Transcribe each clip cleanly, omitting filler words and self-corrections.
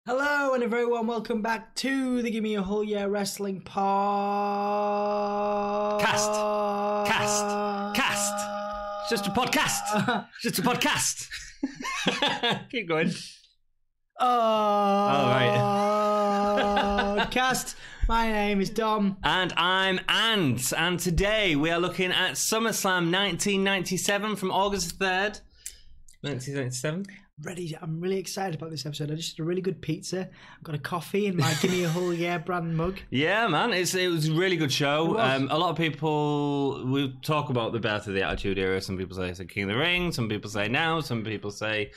Hello and a very warm welcome back to the Gimme a Whole Year Wrestling Podcast. Cast. It's just a podcast. Just a podcast. Keep going. Oh, Cast. My name is Dom. And I'm Ant. And today we are looking at SummerSlam 1997 from August 3rd. 1997. I'm really excited about this episode. I just had a really good pizza. I've got a coffee in my Gimme a Whole Year brand mug. Yeah, man, it was a really good show. A lot of people will talk about the birth of the Attitude Era. Some people say it's a King of the Ring. Some people say now. Some people say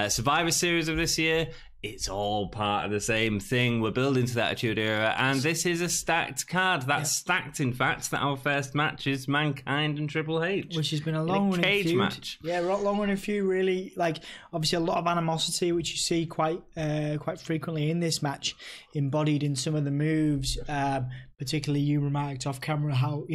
Survivor Series of this year. It's all part of the same thing. We're building to the Attitude Era, and this is a stacked card. That's stacked, in fact, that our first match is Mankind and Triple H. Which has been a long-running feud. Match. Yeah, long-running feud, really. Like, obviously, a lot of animosity, which you see quite frequently in this match, embodied in some of the moves. Particularly, you remarked off camera how,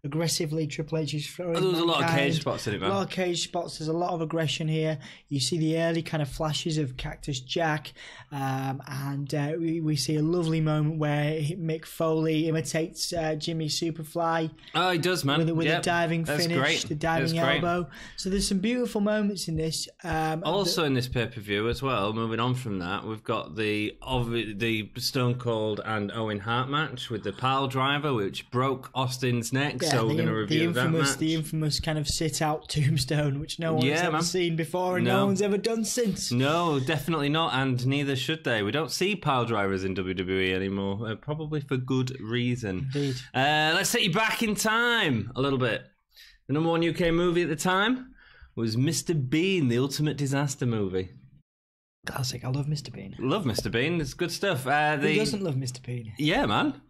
aggressively Triple H is throwing. There was a lot of cage spots in it, man. A lot of cage spots. There's a lot of aggression here. You see the early kind of flashes of Cactus Jack, and we see a lovely moment where Mick Foley imitates Jimmy Superfly. Oh, he does, man. With a diving finish, great. the diving elbow. So there's some beautiful moments in this. Also in this pay-per-view as well, moving on from that, we've got the Stone Cold and Owen Hart match with the pile driver, which broke Austin's neck. So we're going to review that match. The infamous kind of sit-out tombstone, which no one's ever seen before and no one's ever done since. No, definitely not, and neither should they. We don't see pile drivers in WWE anymore, probably for good reason. Indeed. Let's take you back in time a little bit. The number one UK movie at the time was Mr. Bean, the Ultimate Disaster movie. Classic. I love Mr. Bean. Love Mr. Bean. It's good stuff. Who doesn't love Mr. Bean? Yeah, man.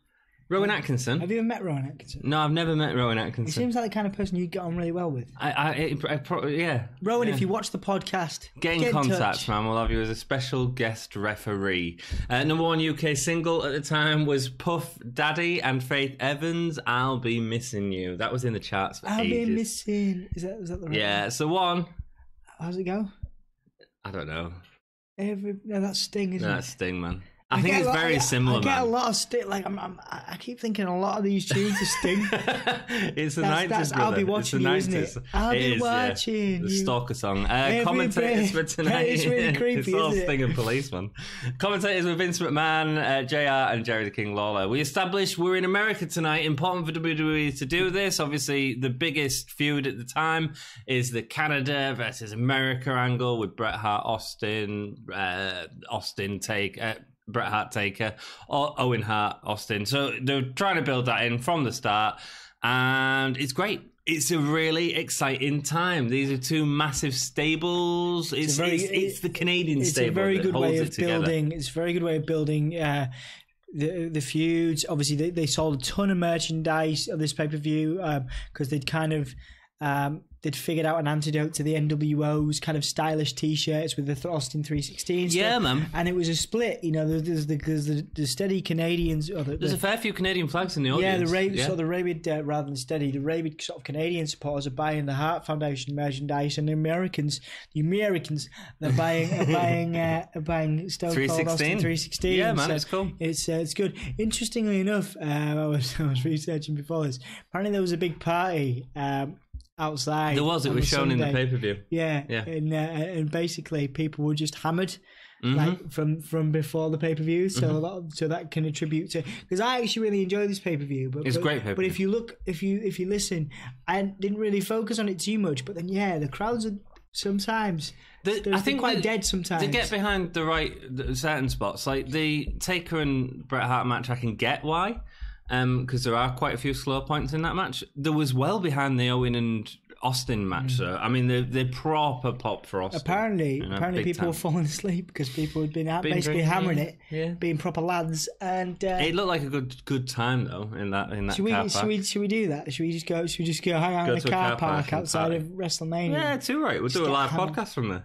Rowan Atkinson. Have you ever met Rowan Atkinson? No, I've never met Rowan Atkinson. He seems like the kind of person you get on really well with. Yeah. Rowan, if you watch the podcast, get in contact, man. We'll have you as a special guest referee. Number one UK single at the time was Puff Daddy and Faith Evans, I'll Be Missing You. That was in the charts for ages. I'll be missing. Is that the right Yeah, it's the one. How's it go? I don't know. No, that's Sting, isn't it? That's Sting, man. I think it's very similar, man. I get a lot of Sting. I keep thinking a lot of these tunes are Sting. It's the 90s, brother. I'll be watching you, isn't it? I'll be watching you. The Stalker song. Commentators for tonight. It's really creepy, It's all isn't Sting and Policeman. Commentators were Vince McMahon, JR, and Jerry the King Lawler. We established we're in America tonight. Important for WWE to do this. Obviously, the biggest feud at the time is the Canada versus America angle with Bret Hart, Bret Hart, Taker, or Owen Hart, Austin. So they're trying to build that in from the start, and it's great. It's a really exciting time. These are two massive stables. It's the Canadian stable. It's a very good way of building. It's a very good way of building the feuds. Obviously, they sold a ton of merchandise of this pay-per-view because they'd kind of they'd figured out an antidote to the NWO's kind of stylish T-shirts with the Austin 316 stuff. Yeah, man. And it was a split. There's the steady Canadians. There's a fair few Canadian flags in the audience. Yeah, the rabid rather than steady. The rabid sort of Canadian supporters are buying the Hart Foundation merchandise, and the Americans, they're buying Stone Cold Austin 316. Yeah, man, so it's cool. It's good. Interestingly enough, I was researching before this. Apparently, there was a big party outside. There was. It was shown Sunday. in the pay-per-view. Yeah. And basically people were just hammered like from before the pay-per-view. So so that can attribute to, because I actually really enjoy this pay-per-view. But it's great pay-per-view. But if you look, if you listen, I didn't really focus on it too much. But then the crowds are sometimes. I think quite dead sometimes. They get behind the certain spots, like the Taker and Bret Hart match. I can get why. Because there are quite a few slow points in that match. There was well behind the Owen and Austin match, so I mean, the proper pop for Austin. Apparently people were falling asleep because people had been basically drinking, hammering it, being proper lads, and it looked like a good time though in that car park. Should we do that? Should we just go hang out in a car park outside of WrestleMania? Yeah, too right. We'll do a live podcast from there.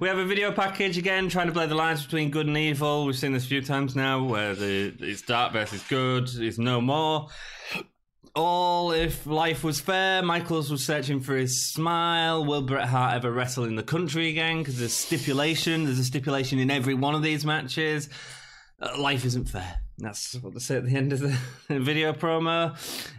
We have a video package again, trying to blur the lines between good and evil. We've seen this a few times now, where it's dark versus good, it's no more. all if life was fair. Michaels was searching for his smile. Will Bret Hart ever wrestle in the country again? Because there's a stipulation in every one of these matches. Life isn't fair. That's what they say at the end of the video promo.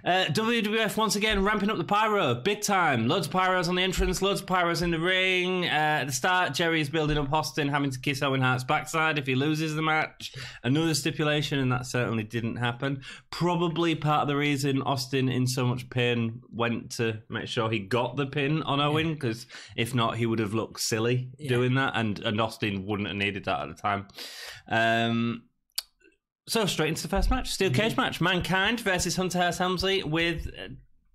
WWF once again ramping up the pyro big time. Loads of pyros on the entrance, loads of pyros in the ring. At the start, Jerry is building up Austin having to kiss Owen Hart's backside if he loses the match. Another stipulation, and that certainly didn't happen. Probably part of the reason Austin, in so much pain, went to make sure he got the pin on Owen, because if not, he would have looked silly doing that, and Austin wouldn't have needed that at the time. So straight into the first match, steel cage match. Mankind versus Hunter Hearst-Helmsley with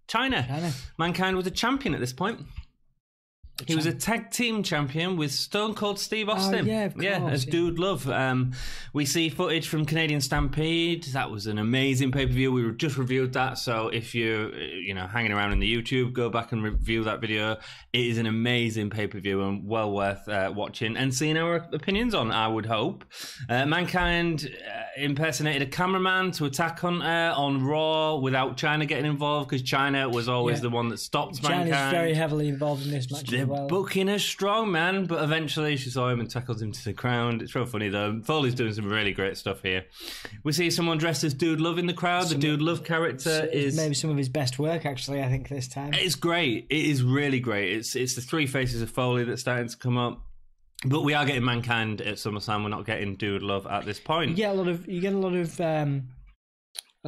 China. Mankind was a champion at this point. He was a tag team champion with Stone Cold Steve Austin. Oh, yeah, of course, as Dude Love. We see footage from Canadian Stampede. That was an amazing pay-per-view. We just reviewed that. So if you're hanging around in the YouTube, go back and review that video. It is an amazing pay-per-view and well worth watching and seeing our opinions on, I would hope. Mankind impersonated a cameraman to attack Hunter on Raw without China getting involved, because China was always the one that stopped Mankind. China's very heavily involved in this match. Booking a strong man, but eventually she saw him and tackled him to the ground. It's real funny though. Foley's doing some really great stuff here. We see someone dressed as Dude Love in the crowd. The Dude Love character is maybe some of his best work, actually, I think, this time. It's great. It is really great. It's the three faces of Foley that's starting to come up. But we are getting Mankind at SummerSlam. We're not getting Dude Love at this point. You get a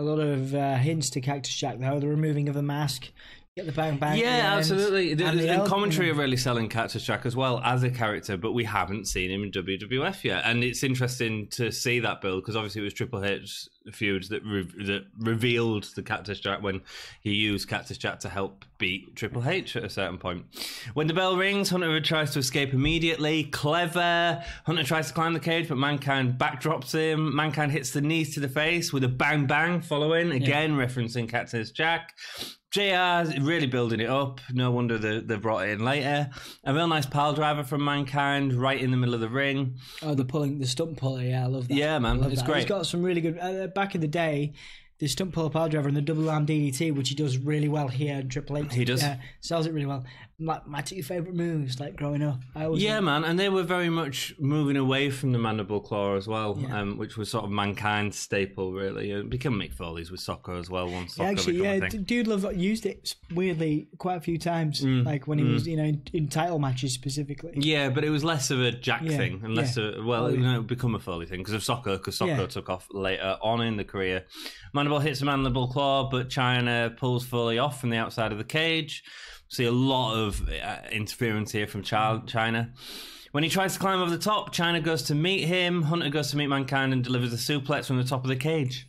lot of hints to Cactus Jack, though. The removing of the mask. Get the bang bang. Yeah, absolutely. And commentary are really selling Cactus Jack as well as a character, but we haven't seen him in WWF yet. And it's interesting to see that build, because obviously it was Triple H feuds that revealed the Cactus Jack when he used Cactus Jack to help beat Triple H at a certain point. When the bell rings, Hunter tries to escape immediately. Clever. Hunter tries to climb the cage, but Mankind backdrops him. Mankind hits the knees to the face with a bang bang following, again referencing Cactus Jack. JR really building it up. No wonder they brought it in later. A real nice pile driver from Mankind right in the middle of the ring. Oh, the stump puller. Yeah, I love that. Yeah, man, it's great. He's got some really good... back in the day, the stump puller pile driver and the double arm DDT, which he does really well here in Triple H. He does. Sells it really well. My two favourite moves, like growing up. Man, and they were very much moving away from the mandible claw as well, which was sort of Mankind's staple, really. It became Mick Foley's with Soccer as well. Once Soccer Dude Love used it weirdly quite a few times, like when he was, in title matches specifically. Yeah, but it was less of a Jack thing, and less of, it become a Foley thing because Soccer took off later on in the career. Mandible hits the mandible claw, but China pulls Foley off from the outside of the cage. See a lot of interference here from China. When he tries to climb over the top, China goes to meet him. Hunter goes to meet Mankind and delivers a suplex from the top of the cage.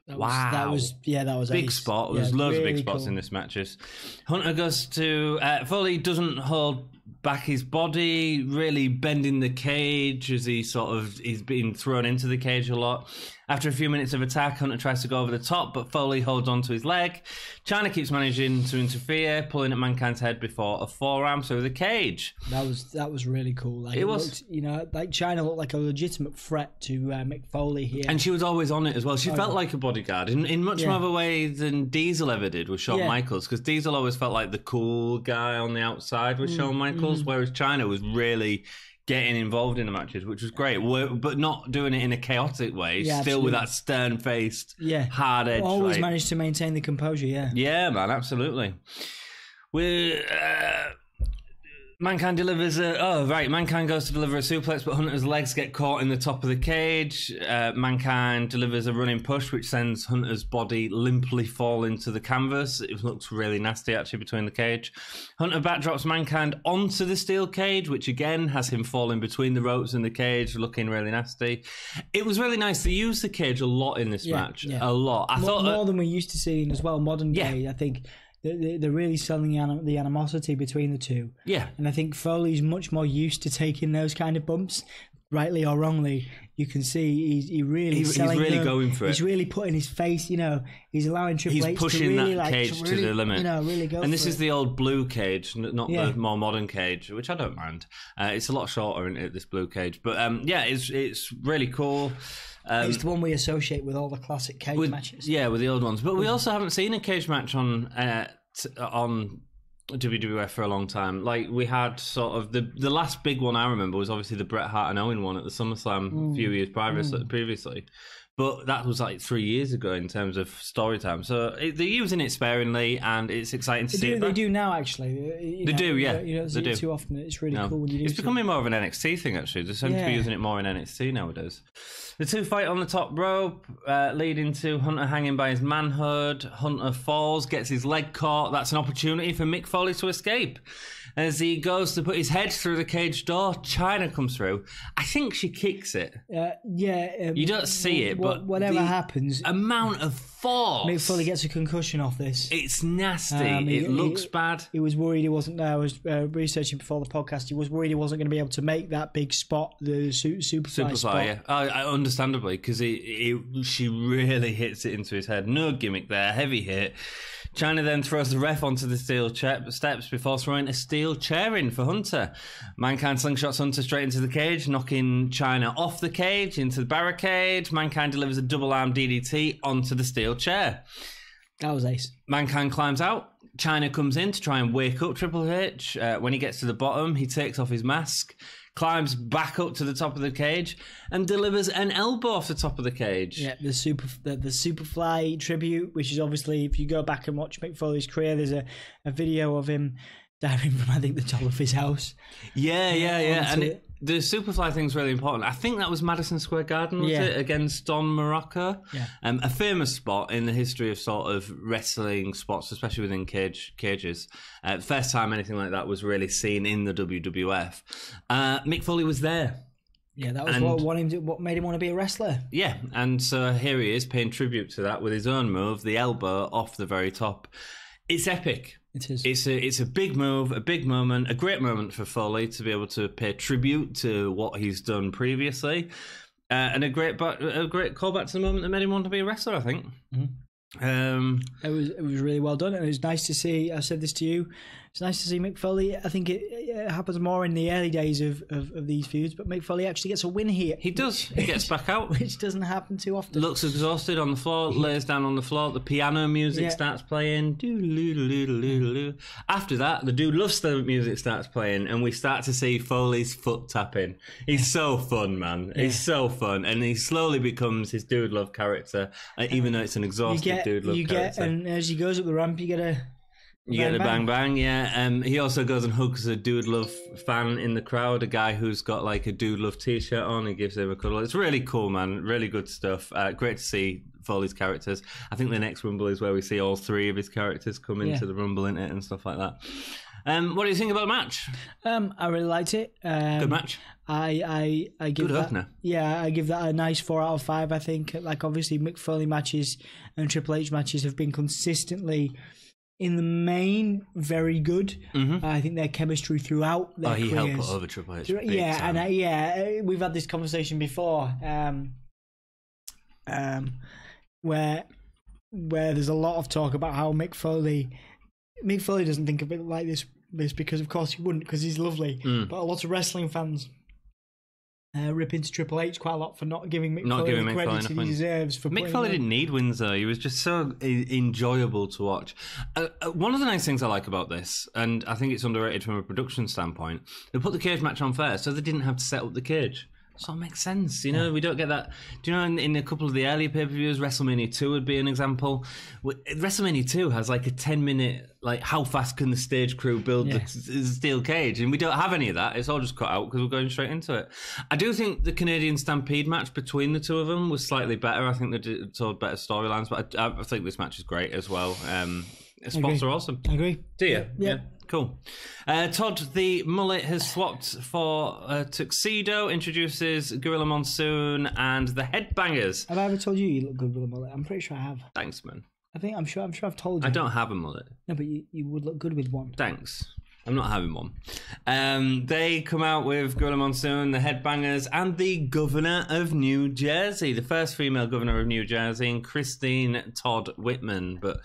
That was big ace. spot. There's loads of big really spots cool in this matches. Hunter goes to Foley doesn't hold back his body, really bending the cage as he's being thrown into the cage a lot. After a few minutes of attack, Hunter tries to go over the top, but Foley holds onto his leg. China keeps managing to interfere, pulling at Mankind's head before a forearm through the cage. That was really cool. Like, it was, like China looked like a legitimate threat to Mick Foley here, and she was always on it as well. She felt like a bodyguard in much more of a way than Diesel ever did with Shawn Michaels, because Diesel always felt like the cool guy on the outside with Shawn Michaels, whereas China was really getting involved in the matches, which was great, but not doing it in a chaotic way. Still absolutely. With that stern-faced, hard edge. Always managed to maintain the composure. Yeah, man, absolutely. Mankind delivers Mankind goes to deliver a suplex, but Hunter's legs get caught in the top of the cage. Mankind delivers a running push, which sends Hunter's body limply falling to the canvas. It looks really nasty, actually, between the cage. Hunter backdrops Mankind onto the steel cage, which again has him falling between the ropes and the cage, looking really nasty. It was really nice. They used the cage a lot in this match. A lot. I thought more than we're used to seeing as well, modern day, I think. They're really selling the animosity between the two. Yeah. And I think Foley's much more used to taking those kind of bumps, rightly or wrongly. You can see he's really going for it. He's really putting his face, he's allowing Triple H to really that cage to the limit. Really go and this is the old blue cage, not the more modern cage, which I don't mind. It's a lot shorter, isn't it, this blue cage? But it's really cool. It's the one we associate with all the classic cage matches. Yeah, with the old ones. But we also haven't seen a cage match on WWF for a long time. Like, we had sort of the last big one I remember was obviously the Bret Hart and Owen one at the Summerslam a few years previously. But that was like 3 years ago in terms of story time. So they're using it sparingly, and it's exciting to see. They do now, actually. They do, yeah. You don't see it too often. It's really cool when you do. It's becoming more of an NXT thing, actually. They seem to be using it more in NXT nowadays. The two fight on the top rope, leading to Hunter hanging by his manhood. Hunter falls, gets his leg caught. That's an opportunity for Mick Foley to escape. As he goes to put his head through the cage door, Chyna comes through. I think she kicks it. You don't see it, but whatever happens, amount of force. Mick Foley gets a concussion off this. It's nasty. It looks bad. He was worried he wasn't there. I was researching before the podcast. He was worried he wasn't going to be able to make that big spot, the Superfly spot. Yeah. Understandably, because she really hits it into his head. No gimmick there. Heavy hit. Chyna then throws the ref onto the steel steps before throwing a steel chair in for Hunter. Mankind slingshots Hunter straight into the cage, knocking Chyna off the cage into the barricade. Mankind delivers a double-arm DDT onto the steel chair. That was ace. Mankind climbs out. Chyna comes in to try and wake up Triple H. When he gets to the bottom, he takes off his mask, climbs back up to the top of the cage, and delivers an elbow off the top of the cage. Yeah, the Superfly tribute, which is obviously, if you go back and watch Mick Foley's career, there's a video of him diving from, I think, the top of his house. Yeah. And the Superfly thing's really important. I think that was Madison Square Garden, was it? Against Don Morocco. Yeah. A famous spot in the history of sort of wrestling spots, especially within cages. The first time anything like that was really seen in the WWF. Mick Foley was there. Yeah, that was what made him want to be a wrestler. Yeah, and so here he is paying tribute to that with his own move, the elbow off the very top. It's epic. It is. It's a big move, a big moment, a great moment for Foley to be able to pay tribute to what he's done previously, and a great callback to the moment that made him want to be a wrestler, I think. It was really well done, and it was nice to see. I said this to you. It's nice to see Mick Foley. I think it happens more in the early days of these feuds, but Mick Foley actually gets a win here. He does. He gets back out, which doesn't happen too often. Looks exhausted on the floor, lays down on the floor. The piano music starts playing. After that, the Dude Loves the music starts playing, and we start to see Foley's foot tapping. He's so fun, man. Yeah. He's so fun, and he slowly becomes his Dude Love character, even though it's an exhausted Dude Love character. And as he goes up the ramp, you get a bang bang, yeah. He also goes and hugs a Dude Love fan in the crowd, a guy who's got like a Dude Love t-shirt on. He gives him a cuddle. It's really cool, man. Really good stuff. Great to see Foley's characters. I think the next Rumble is where we see all three of his characters come into the Rumble in it and stuff like that. What do you think about the match? I really liked it. Good match. I give good that, opener. Yeah, I give that a nice 4 out of 5. I think, like, obviously Mick Foley matches and Triple H matches have been consistently, in the main, very good. I think their chemistry throughout their careers. Helped put over Triple H. We've had this conversation before, where there's a lot of talk about how Mick Foley doesn't think of it like this because, of course, he wouldn't, because he's lovely. But a lot of wrestling fans rip into Triple H quite a lot for not giving Mick Foley the credit he deserves. Mick Foley didn't need wins, though. He was just so enjoyable to watch. One of the nice things I like about this, and I think it's underrated from a production standpoint, they put the cage match on first, so they didn't have to set up the cage. So it makes sense, you know. We don't get that. Do you know, in a couple of the earlier pay-per-views, WrestleMania 2 would be an example. WrestleMania 2 has like a 10-minute, like, how fast can the stage crew build the steel cage? And we don't have any of that. It's all just cut out because we're going straight into it. I do think the Canadian Stampede match between the two of them was slightly better. I think they told better storylines, but I think this match is great as well. Spots are awesome. I agree. Do you? Yeah. Cool. Todd, the mullet has swapped for a tuxedo, introduces Gorilla Monsoon and the Headbangers. Have I ever told you look good with a mullet? I'm pretty sure I have. Thanks, man. I'm sure I've told you. I don't have a mullet. No, but you would look good with one. Thanks. I'm not having one. They come out with Gorilla Monsoon, the Headbangers, and the Governor of New Jersey, the first female Governor of New Jersey, and Christine Todd Whitman. But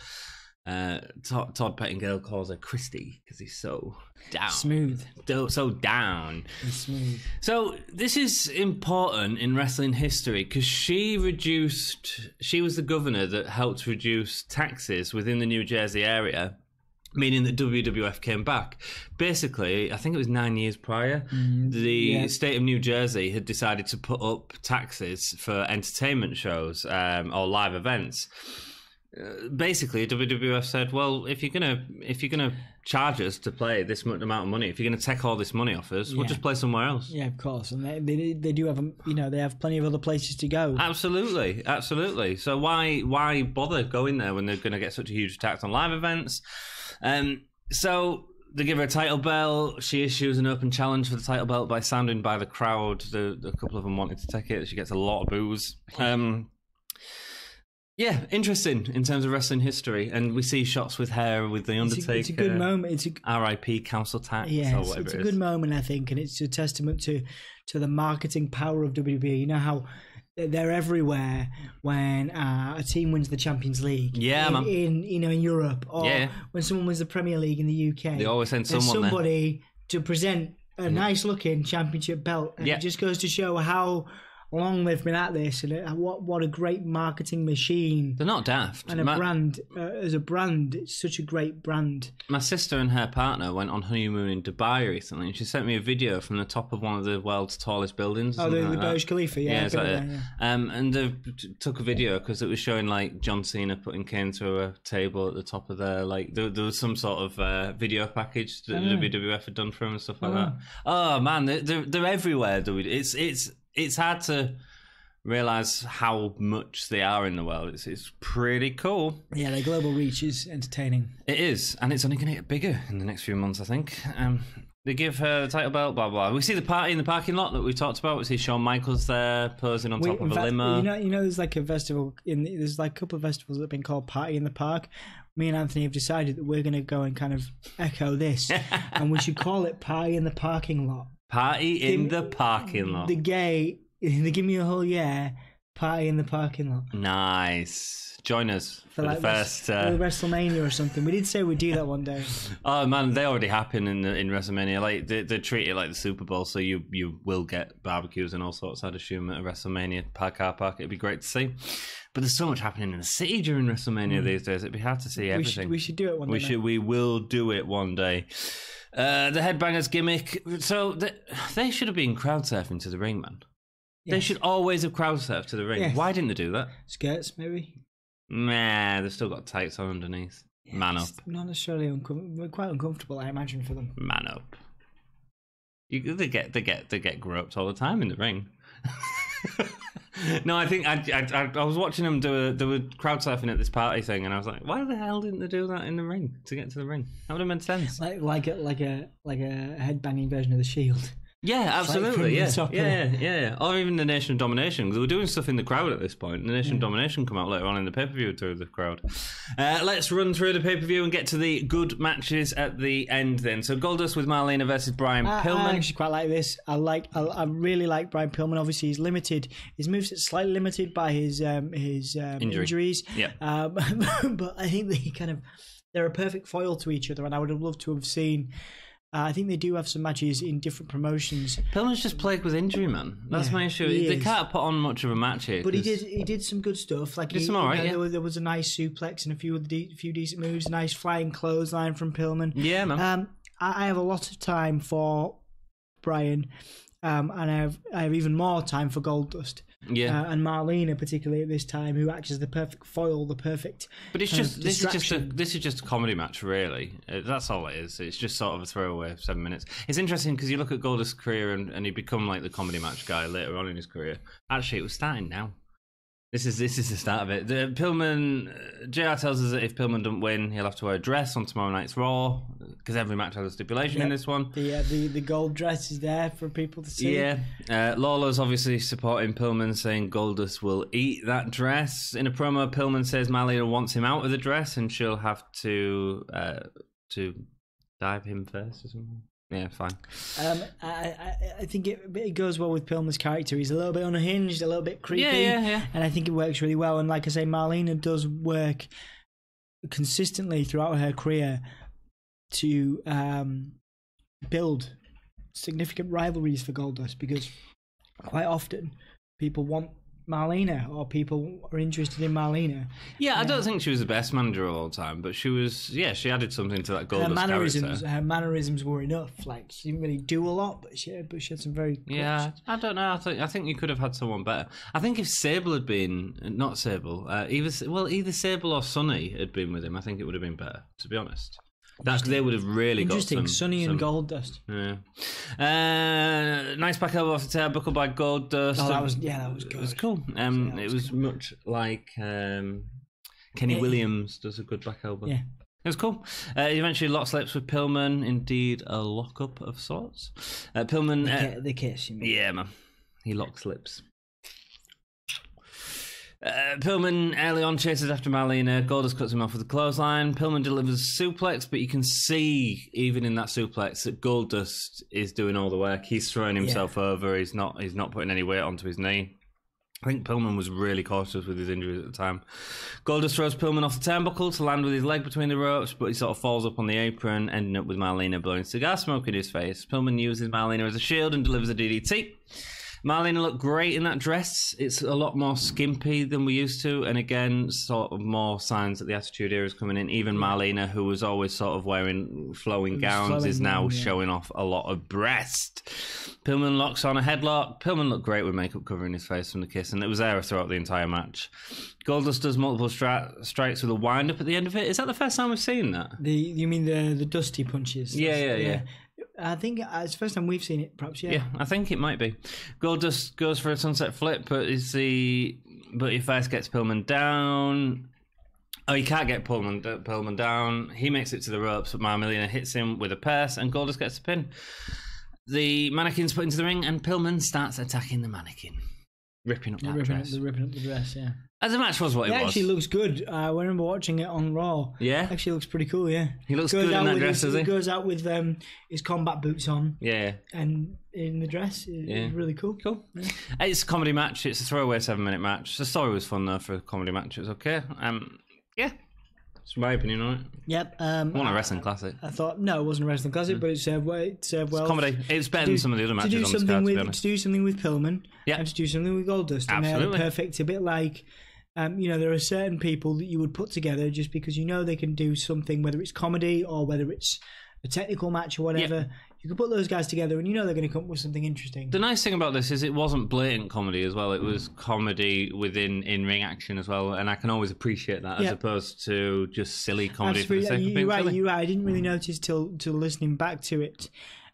Todd Pettingill calls her Christy because he's so down. Smooth. So down. He's smooth. So this is important in wrestling history because she was the governor that helped reduce taxes within the New Jersey area, meaning that WWF came back. Basically, I think it was 9 years prior, the state of New Jersey had decided to put up taxes for entertainment shows or live events. Basically, WWF said, "Well, if you're gonna charge us to play this amount of money, if you're gonna take all this money off us, we'll just play somewhere else." Yeah, of course, and they do have they have plenty of other places to go. Absolutely. So why bother going there when they're gonna get such a huge tax on live events? So they give her a title belt. She issues an open challenge for the title belt by standing by the crowd. A couple of them wanted to take it. She gets a lot of boos. Yeah, interesting in terms of wrestling history, and we see shots with her with the Undertaker. It's a good moment. It's R.I.P. Council tax. Yeah, or whatever it's a good moment, I think, and it's a testament to the marketing power of WWE. You know how they're everywhere when a team wins the Champions League. Yeah, man. In Europe, or when someone wins the Premier League in the UK. They always send somebody to present a nice looking championship belt, and it just goes to show how long they've been at this, and what a great marketing machine. They're not daft. And brand, as a brand, it's such a great brand. My sister and her partner went on honeymoon in Dubai recently, and she sent me a video from the top of one of the world's tallest buildings. Oh, the Burj Khalifa, yeah. And they took a video because it was showing like John Cena putting Kane through a table at the top of there. Like there was some sort of video package that WWF had done for him and stuff like that. Oh man, they're everywhere. It's hard to realise how much they are in the world. It's pretty cool. Yeah, their global reach is entertaining. It is, and it's only going to get bigger in the next few months, I think. They give her the title belt, blah, blah. We see the party in the parking lot that we talked about. We see Shawn Michaels there posing on top of a limo. You know, there's like a festival, there's like a couple of festivals that have been called Party in the Park. Me and Anthony have decided that we're going to go and kind of echo this, and we should call it Party in the Parking Lot. Party in the parking lot. The Give Me a Whole Yeah, Party in the Parking Lot. Nice. Join us for like the first... Wrestlemania or something. We did say we'd do that one day. Oh, man, they already happen in Wrestlemania. Like they treat it like the Super Bowl, so you will get barbecues and all sorts, I'd assume, at a Wrestlemania car park. It'd be great to see. But there's so much happening in the city during Wrestlemania these days. It'd be hard to see everything. We should do it one day. We will do it one day. The Headbangers gimmick. So they should have been crowd surfing to the ring, man. Yes. They should always have crowd surfed to the ring. Yes. Why didn't they do that? Skirts, maybe? Nah, they've still got tights on underneath. Yeah, man up. Not necessarily quite uncomfortable, I imagine, for them. Man up. They get groped all the time in the ring. No, I think I was watching them they were crowd surfing at this party thing, and I was like, why the hell didn't they do that in the ring to get to the ring? That would have made sense. Like a headbanging version of the Shield. Yeah, absolutely. Yeah. Or even the Nation of Domination. They were doing stuff in the crowd at this point. The Nation of Domination come out later on in the pay-per-view through the crowd. Let's run through the pay-per-view and get to the good matches at the end then. So Goldust with Molina versus Brian Pillman. I actually quite like this. I really like Brian Pillman. Obviously, he's limited. His moves are slightly limited by his injuries. Yeah. But I think they're a perfect foil to each other, and I would have loved to have seen... I think they do have some matches in different promotions. Pillman's just plagued with injury, man. That's my issue. They can't put on much of a match here. But he did some good stuff. Like some all right, there was a nice suplex and a few decent moves. A nice flying clothesline from Pillman. Yeah, man. I have a lot of time for Brian, and I have even more time for Goldust. Yeah, and Marlena particularly at this time, who acts as the perfect foil, the perfect. But this is just a comedy match, really. That's all it is. It's just sort of a throwaway 7 minutes. It's interesting because you look at Goldust's career and he become like the comedy match guy later on in his career. Actually, it was starting now. This is the start of it. Pillman, JR tells us that if Pillman doesn't win, he'll have to wear a dress on tomorrow night's Raw, because every match has a stipulation in this one. The gold dress is there for people to see. Yeah. Lawler's obviously supporting Pillman, saying Goldust will eat that dress. In a promo, Pillman says Marlena wants him out of the dress and she'll have to dive him first or something. Yeah, fine. I think it goes well with Pillman's character. He's a little bit unhinged, a little bit creepy. Yeah. And I think it works really well. And like I say, Marlena does work consistently throughout her career to build significant rivalries for Goldust, because quite often people want Marlena, or people are interested in Marlena. Yeah, I don't think she was the best manager of all time, but she was. Yeah, she added something to that Goldust character. Her mannerisms were enough. Like, she didn't really do a lot, but she had some very. Yeah, I don't know. I think you could have had someone better. I think if Sable had been not Sable, either Sable or Sonny had been with him, I think it would have been better. To be honest. They would have really got some... Sonny and Goldust. Yeah. Nice back elbow off the turnbuckle by Goldust. Oh, that was good. It was cool. It was much like Kenny Williams does a good back elbow. Yeah. It was cool. He eventually lock slips with Pillman. Indeed, a lock-up of sorts. Pillman... the kiss, you mean? Yeah, man. He lock slips. Pillman early on chases after Marlena. Goldust cuts him off with a clothesline. Pillman delivers a suplex, but you can see even in that suplex that Goldust is doing all the work. He's throwing himself over. He's not putting any weight onto his knee. I think Pillman was really cautious with his injuries at the time. Goldust throws Pillman off the turnbuckle to land with his leg between the ropes, but he sort of falls up on the apron, ending up with Marlena blowing cigar smoke in his face. Pillman uses Marlena as a shield and delivers a DDT. Marlena looked great in that dress. It's a lot more skimpy than we used to, and again, sort of more signs that the Attitude Era is coming in. Even Marlena, who was always sort of wearing flowing gowns, is now showing off a lot of breast. Pillman locks on a headlock. Pillman looked great with makeup covering his face from the kiss, and it was there throughout the entire match. Goldust does multiple strikes with a wind-up at the end of it. Is that the first time we've seen that? You mean the dusty punches? Yeah. I think it's the first time we've seen it, perhaps, yeah. Yeah, I think it might be. Goldust goes for a sunset flip, but he first gets Pillman down. Oh, he can't get Pillman down. He makes it to the ropes, but Marlena hits him with a purse, and Goldust gets the pin. The mannequin's put into the ring, and Pillman starts attacking the mannequin. Ripping up the dress, yeah. As the match was what it was. It actually looks good. I remember watching it on Raw. Yeah? Actually looks pretty cool, yeah. He looks good in that dress, does he? He goes out with his combat boots on. Yeah. And in the dress. It's really cool. Cool. Yeah. It's a comedy match. It's a throwaway 7-minute match. The story was fun, though, for a comedy match. It was okay. Yeah. It's my opinion on it. Yep. It wasn't a wrestling classic. I thought, no, it wasn't a wrestling classic, but it served well. It's comedy. It's better than some of the other matches on this card, to be honest. To do something with Pillman, and to do something with Goldust. Absolutely. Perfect. A bit like, there are certain people that you would put together just because you know they can do something, whether it's comedy or whether it's a technical match or whatever. Yep. You can put those guys together and you know they're going to come up with something interesting. The nice thing about this is it wasn't blatant comedy as well. It was comedy within in-ring action as well, and I can always appreciate that as opposed to just silly comedy. Absolutely. For the sake of being silly. You're right. I didn't really notice till listening back to it,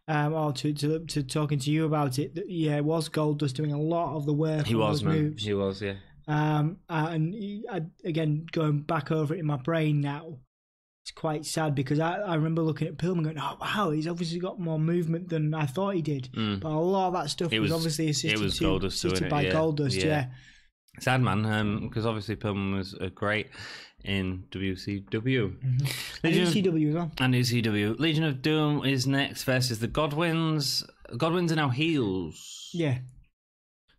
or to talking to you about it. That, it was Goldust doing a lot of the work. He was, man. Moves. He was, yeah. Again, going back over it in my brain now, it's quite sad because I remember looking at Pillman going, oh wow, he's obviously got more movement than I thought he did. But a lot of that stuff was obviously assisted by Goldust. Yeah. Sad, man, because obviously Pillman was great in WCW. And ECW as well. And ECW. Legion of Doom is next versus the Godwins. Godwins are now heels. Yeah.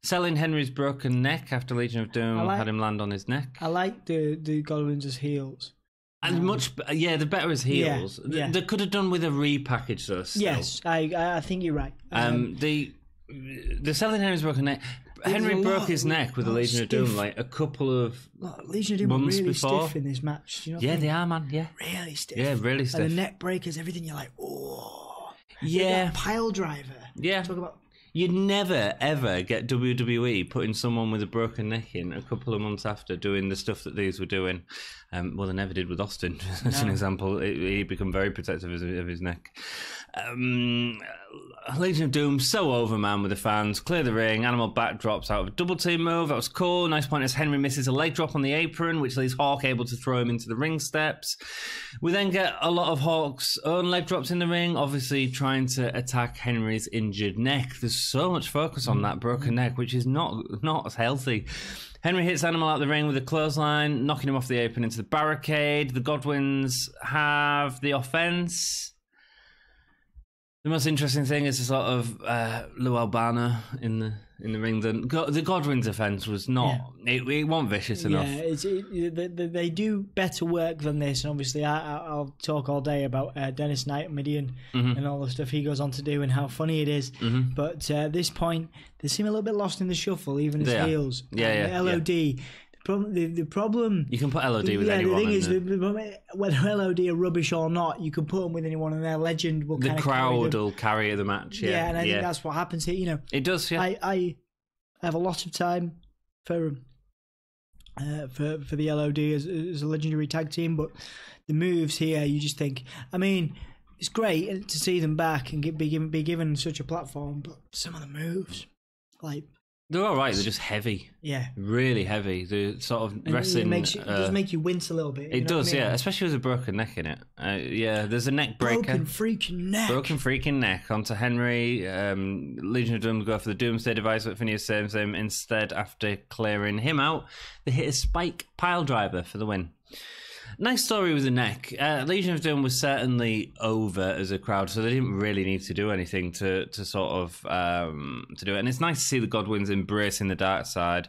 Selling Henry's broken neck after Legion of Doom had him land on his neck. I like the Godwins as heels. And the better as heels. Yeah. They could have done with a repackage, though. Still. Yes, I think you're right. The selling Henry's broken neck. Henry broke his neck with the Legion of Doom like a couple of Legion of Doom months really before. Stiff in this match. You know they are, man. Yeah, really stiff. Yeah, really stiff. And the neck breakers, everything. You're like, oh, yeah, pile driver. Yeah, talk about. You'd never, ever get WWE putting someone with a broken neck in a couple of months after doing the stuff that these were doing. Well, they never did with Austin, as an example. He became very protective of his neck. Legion of Doom, so over, man, with the fans. Clear the ring. Animal backdrops out of a double team move. That was cool. Nice point as Henry misses a leg drop on the apron, which leaves Hawk able to throw him into the ring steps. We then get a lot of Hawk's own leg drops in the ring, obviously trying to attack Henry's injured neck. There's so much focus on that broken neck, which is not healthy. Henry hits Animal out the ring with a clothesline, knocking him off the apron into the barricade. The Godwins have the offense. The most interesting thing is the sort of Lou Albano in the ring. The Godwin's offence was not. Yeah. It wasn't vicious enough. Yeah, they do better work than this. And obviously, I'll talk all day about Dennis Knight, Midian, and all the stuff he goes on to do and how funny it is. But at this point, they seem a little bit lost in the shuffle, even as heels. Yeah, LOD. Yeah. The problem... You can put LOD with anyone. The thing is, whether LOD are rubbish or not, you can put them with anyone and their legend will the crowd will carry the match. Yeah, and I think that's what happens here. You know, it does, yeah. I have a lot of time for the LOD as a legendary tag team, but the moves here, you just think... I mean, it's great to see them back and be given such a platform, but some of the moves, like... They're all right. They're just heavy. Yeah. Really heavy. The sort of wrestling... It does make you wince a little bit. It does, yeah. Especially with a broken neck in it. Yeah, there's a neck breaker. Broken freaking neck onto Henry. Legion of Doom go for the Doomsday device, but Phineas saves him. Instead, after clearing him out, they hit a spike pile driver for the win. Nice story with the neck. Legion of Doom was certainly over as a crowd, so they didn't really need to do anything to sort of to do it. And it's nice to see the Godwins embracing the dark side.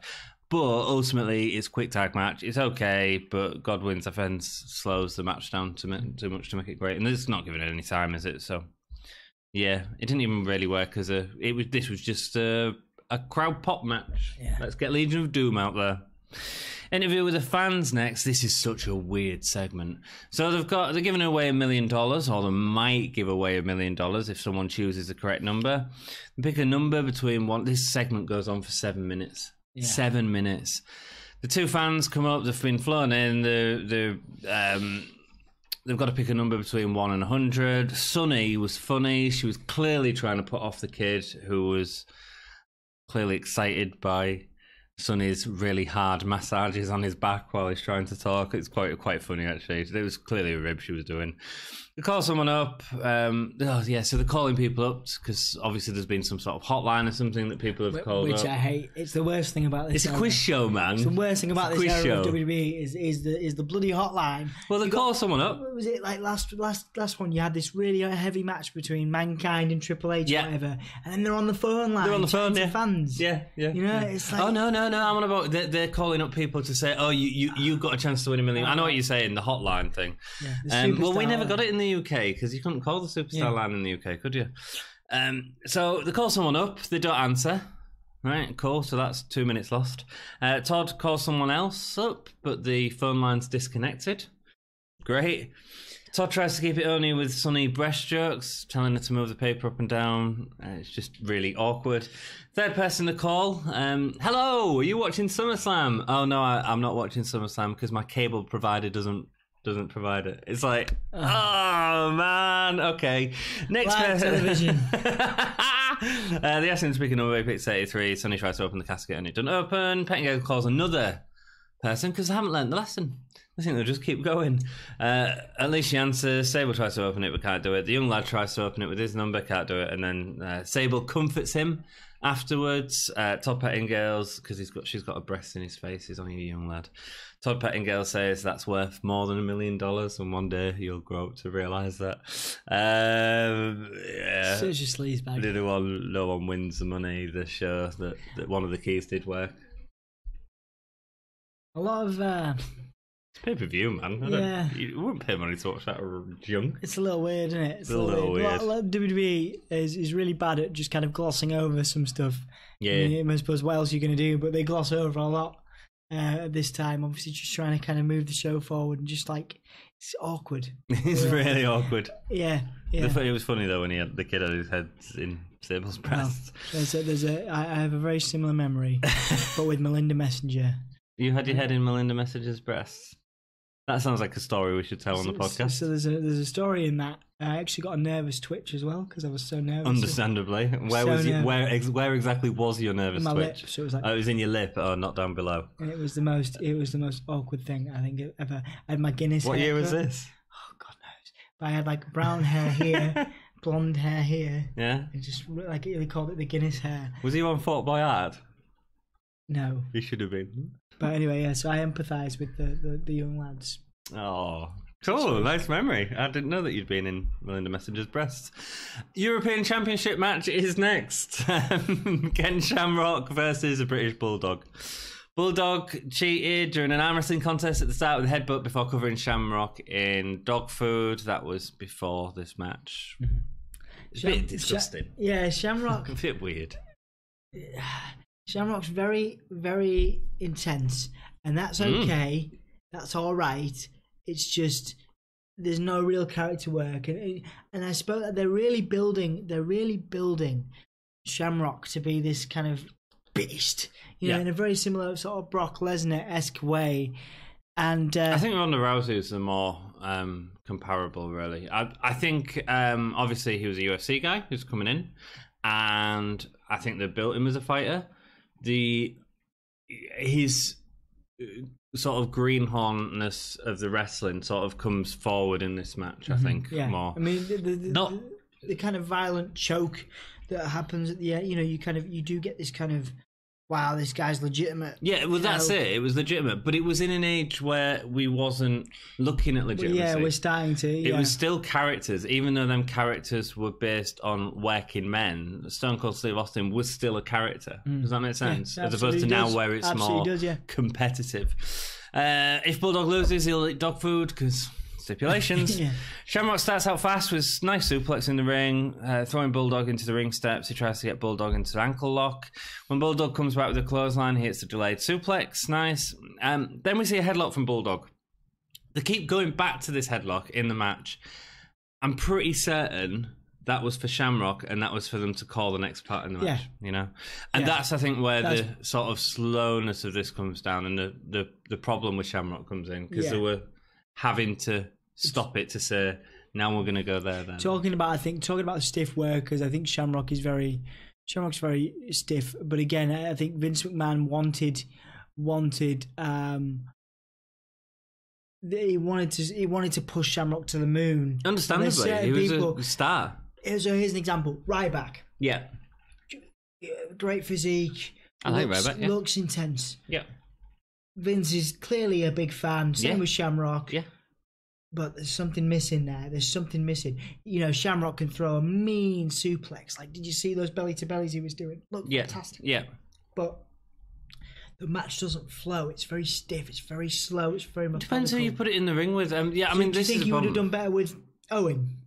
But ultimately, it's a quick tag match. It's okay, but Godwin's offense slows the match down too much to make it great. And it's not giving it any time, is it? So yeah, it didn't even really work as this was just a crowd pop match. Yeah. Let's get Legion of Doom out there. Interview with the fans next. This is such a weird segment. So they're giving away $1 million, or they might give away $1 million if someone chooses the correct number. Pick a number between one. This segment goes on for 7 minutes. Yeah. 7 minutes. The two fans come up. They've been flown in. They've got to pick a number between 1 and 100. Sunny was funny. She was clearly trying to put off the kid, who was clearly excited by Sonny's really hard massages on his back while he's trying to talk. It's quite funny, actually. It was clearly a rib she was doing. They call someone up. So they're calling people up because obviously there's been some sort of hotline or something that people have called up. Which I hate. It's the worst thing about this. It's a quiz show, man. It's the worst thing about this era of WWE is the bloody hotline. Well, they call someone up. Was it like last one? You had this really heavy match between Mankind and Triple H, or whatever, and then they're on the phone line. They're on the phone, yeah. Fans. Yeah. You know, it's like, oh no. I'm on about. They're calling up people to say, oh, you got a chance to win $1 million. I know what you're saying, the hotline thing. Yeah, well, we never got it in the UK because you couldn't call the Superstar line in the UK, could you? So they call someone up, they don't answer. Right, cool, so that's 2 minutes lost. Todd calls someone else up, but the phone line's disconnected. Great. Todd tries to keep it only with Sunny breast jokes, telling her to move the paper up and down. It's just really awkward. Third person to call. Hello, are you watching SummerSlam? Oh no, I'm not watching SummerSlam because my cable provider doesn't provide it. It's like, oh man, okay. Next person. Television. The Essence speaking of way, picks 83. Sonny tries to open the casket and it doesn't open. Pettingale calls another person because they haven't learned the lesson. I think they'll just keep going. At least she answers. Sable tries to open it but can't do it. The young lad tries to open it with his number, can't do it. And then Sable comforts him afterwards. Todd Pettingale's, because she's got a breast in his face. He's only a young lad. Todd Pettingale says that's worth more than $1 million, and one day you'll grow up to realise that. Yeah. Such a sleazebag. No one wins the money. The show that one of the keys did work. A lot of it's pay-per-view, man. You wouldn't pay money to watch that junk. It's a little weird, isn't it? It's a little weird. A lot of WWE is really bad at just kind of glossing over some stuff. Yeah. I suppose what else are you going to do? But they gloss over a lot this time. Obviously, just trying to kind of move the show forward and just like it's awkward. It's really awkward. Yeah. It was funny though when the kid had his head in Sable's breast. Well, I have a very similar memory, but with Melinda Messenger. You had your head in Melinda Messenger's breast. That sounds like a story we should tell on the podcast. So there's a story in that. I actually got a nervous twitch as well because I was so nervous. Understandably, where exactly was your nervous twitch? Lip, so it was like, it was in your lip, not down below. And it was the most awkward thing I think ever. I had my Guinness. What year was this? Oh God knows. But I had like brown hair here, blonde hair here. Yeah. It just like they called it the Guinness hair. Was he on Fort Boyard? No. He should have been. But anyway, so I empathise with the young lads. Oh, Cool, nice memory. I didn't know that you'd been in Melinda Messenger's breasts. European Championship match is next. Ken Shamrock versus a British Bulldog. Bulldog cheated during an arm wrestling contest at the start with a headbutt before covering Shamrock in dog food. That was before this match. It's a bit disgusting. Shamrock. A bit weird. Shamrock's very, very intense, and that's okay. That's all right. It's just there's no real character work, and I suppose that they're really building Shamrock to be this kind of beast, in a very similar sort of Brock Lesnar-esque way. And I think Ronda Rousey is the more comparable, really. I think obviously he was a UFC guy who's coming in, and I think they built him as a fighter. His sort of greenhornness of the wrestling sort of comes forward in this match, I think, more. I mean, the kind of violent choke that happens at the end, you do get this kind of, wow, this guy's legitimate. Yeah, well, that's it. It was legitimate, but it was in an age where we wasn't looking at legitimacy. Yeah, we're starting to. It was still characters, even though them characters were based on working men. Stone Cold Steve Austin was still a character. Does that make sense? Yeah, as opposed to now where it's more competitive. If Bulldog loses, he'll eat dog food because stipulations. Shamrock starts out fast with nice suplex in the ring, throwing Bulldog into the ring steps. He tries to get Bulldog into the ankle lock. When Bulldog comes back with a clothesline, he hits the delayed suplex. Nice. Then we see a headlock from Bulldog. They keep going back to this headlock in the match. I'm pretty certain that was for Shamrock, and that was for them to call the next part in the match. And that's, I think, where the sort of slowness of this comes down, and the problem with Shamrock comes in, because they were having to stop it to say, now we're going to go there then. Talking about the stiff workers, I think Shamrock's very stiff, but again, I think Vince McMahon wanted he wanted to push Shamrock to the moon. Understandably, he was a star. So here's an example: Ryback. Yeah. Great physique. I like Ryback. Yeah. Looks intense. Yeah. Vince is clearly a big fan. Same with Shamrock. Yeah. But there's something missing there. There's something missing. Shamrock can throw a mean suplex. Like, did you see those belly to bellies he was doing? Look, fantastic. Yeah. But the match doesn't flow. It's very stiff. It's very slow. It's very methodical. Depends who you put it in the ring with. Do you think he would have done better with Owen?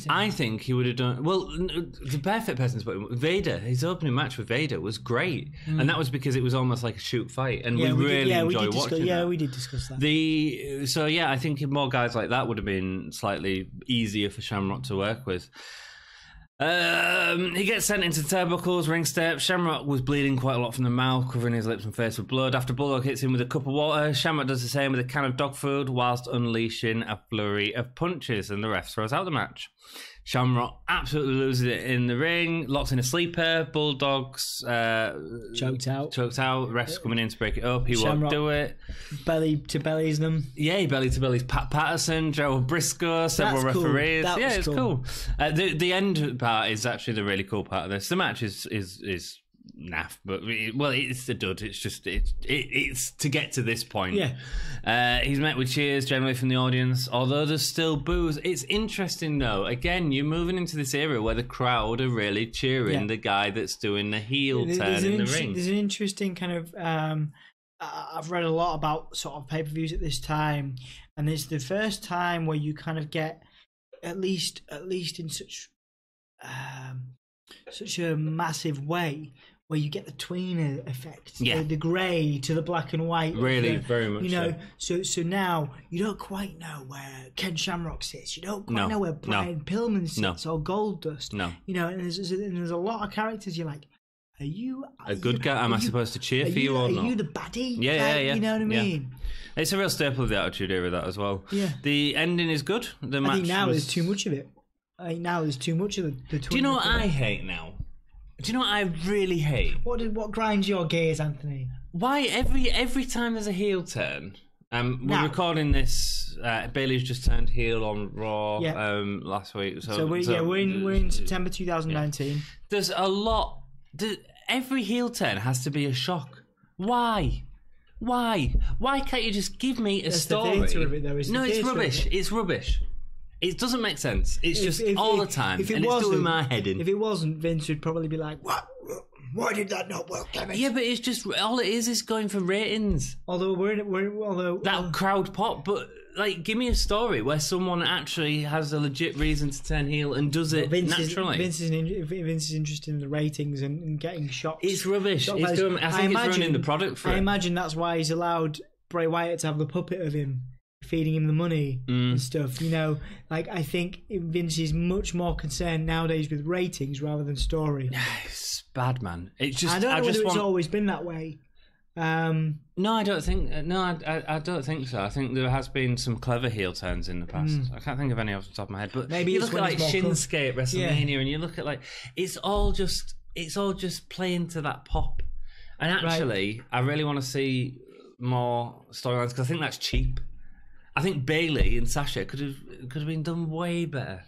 I think he would have done well. The perfect person to put him, Vader. His opening match with Vader was great, and that was because it was almost like a shoot fight, and we really enjoyed watching. We did discuss that. I think more guys like that would have been slightly easier for Shamrock to work with. He gets sent into turnbuckles, ring steps. Shamrock was bleeding quite a lot from the mouth, covering his lips and face with blood. After Bulldog hits him with a cup of water, Shamrock does the same with a can of dog food whilst unleashing a flurry of punches, and the ref throws out the match. Shamrock absolutely loses it in the ring, locks in a sleeper. Bulldogs choked out. Refs coming in to break it up. He won't do it. Belly to bellies them. Yeah, he belly to bellies Pat Patterson, Joe Briscoe, several referees. Cool. It's cool. The end part is actually the really cool part of this. The match is naff, but it's the dud. It's just it's to get to this point. He's met with cheers generally from the audience, although there's still boos. It's interesting though. Again, you're moving into this era where the crowd are really cheering the guy that's doing the heel turn in the ring. There's an interesting kind of. I've read a lot about sort of pay-per-views at this time, and it's the first time where you kind of get at least in such a massive way, where you get the tweener effect, the grey to the black and white. Really, very much. So now you don't quite know where Ken Shamrock sits. You don't quite know where Brian Pillman sits or Goldust. No. And there's a lot of characters. You're like, are you a good guy? Am I supposed to cheer for you or not? Are you the baddie? Yeah. You know what I mean? It's a real staple of the Attitude Era, that as well. Yeah. The ending is good. The match. I think now there's too much of it. The Do you know what I hate now? Do you know what I really hate? What grinds your gears, Anthony? Why every time there's a heel turn? We're recording this. Bailey's just turned heel on Raw last week. So we're in September 2019. Yeah. There's a lot. Every heel turn has to be a shock. Why? Why? Why can't you just give me a That's story? The theatre of it, though. No, it's rubbish. It's rubbish. It doesn't make sense. It's just all the time, and it's doing my head in. If it wasn't, Vince would probably be like, "What? Why did that not work, damn it?" Yeah, but it's just all it is going for ratings. Although that crowd pop, but like, give me a story where someone actually has a legit reason to turn heel and does it naturally. Vince is interested in the ratings and getting shots. It's rubbish. I think it's ruining the product for I it. imagine that's why he's allowed Bray Wyatt to have the puppet of him, feeding him the money and stuff. You know, like, I think Vince is much more concerned nowadays with ratings rather than story. It's bad, man. It's just I don't know whether it's always been that way. No, I don't think. No, I don't think so. I think there has been some clever heel turns in the past. I can't think of any off the top of my head, but maybe you look at like Shinsuke at WrestleMania, and you look at like it's all just playing to that pop. And actually, I really want to see more storylines because I think that's cheap. I think Bayley and Sasha could have been done way better.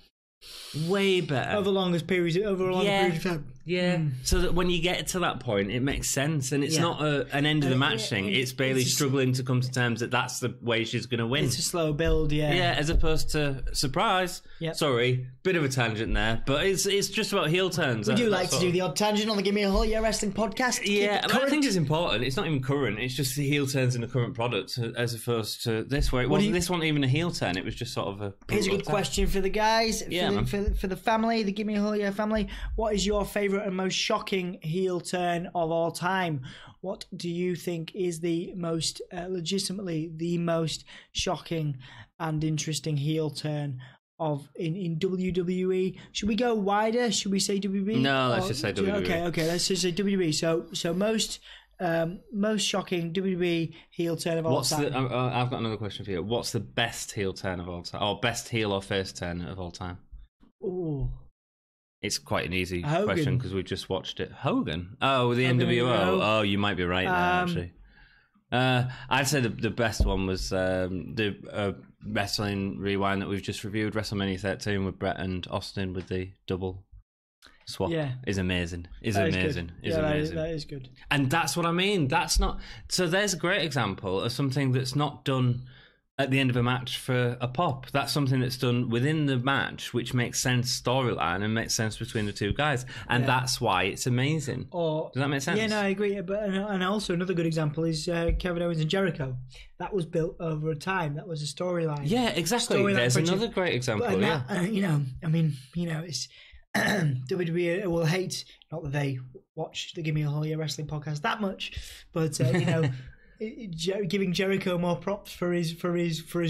Way better. Over a longer period of time. Yeah. So that when you get to that point, it makes sense. And it's not an end of the match thing. It's Bayley struggling to come to terms that that's the way she's going to win. It's a slow build, Yeah, as opposed to surprise. Yep. Sorry, bit of a tangent there. But it's just about heel turns. We do like to do the odd tangent on the Gimme a Whole Year Wrestling podcast. Yeah, I think it's important. It's not even current. It's just the heel turns in the current product as opposed to this, where this wasn't even a heel turn. It was just sort of a... Here's a good question for the guys. For the family, the Gimme a Whole Year family. What is your favourite and most shocking heel turn of all time? What do you think is the most, legitimately, the most shocking and interesting heel turn in WWE? Should we go wider? Should we say WWE? No, let's just say WWE. Okay, let's just say WWE. So most shocking WWE heel turn of all time. I've got another question for you. What's the best heel turn of all time? Or best heel or face turn of all time? Ooh. It's quite an easy Hogan. question because we just watched it. Hogan? Oh, the NWO. Oh, you might be right there, actually. I'd say the best one was the Wrestling Rewind that we've just reviewed, WrestleMania 13 with Bret and Austin with the double swap. Yeah. Is amazing. Is amazing. That is good. And that's what I mean. That's not... So there's a great example of something that's not done at the end of a match for a pop. That's something that's done within the match, which makes sense storyline and makes sense between the two guys, and that's why it's amazing. Does that make sense? Yeah, no, I agree. But and also another good example is Kevin Owens and Jericho. That was built over a time. That was a storyline. Yeah, exactly. There's another great example. It's WWE will hate, not that they watch the Gimme a Whole Year Wrestling podcast that much, but giving Jericho more props for his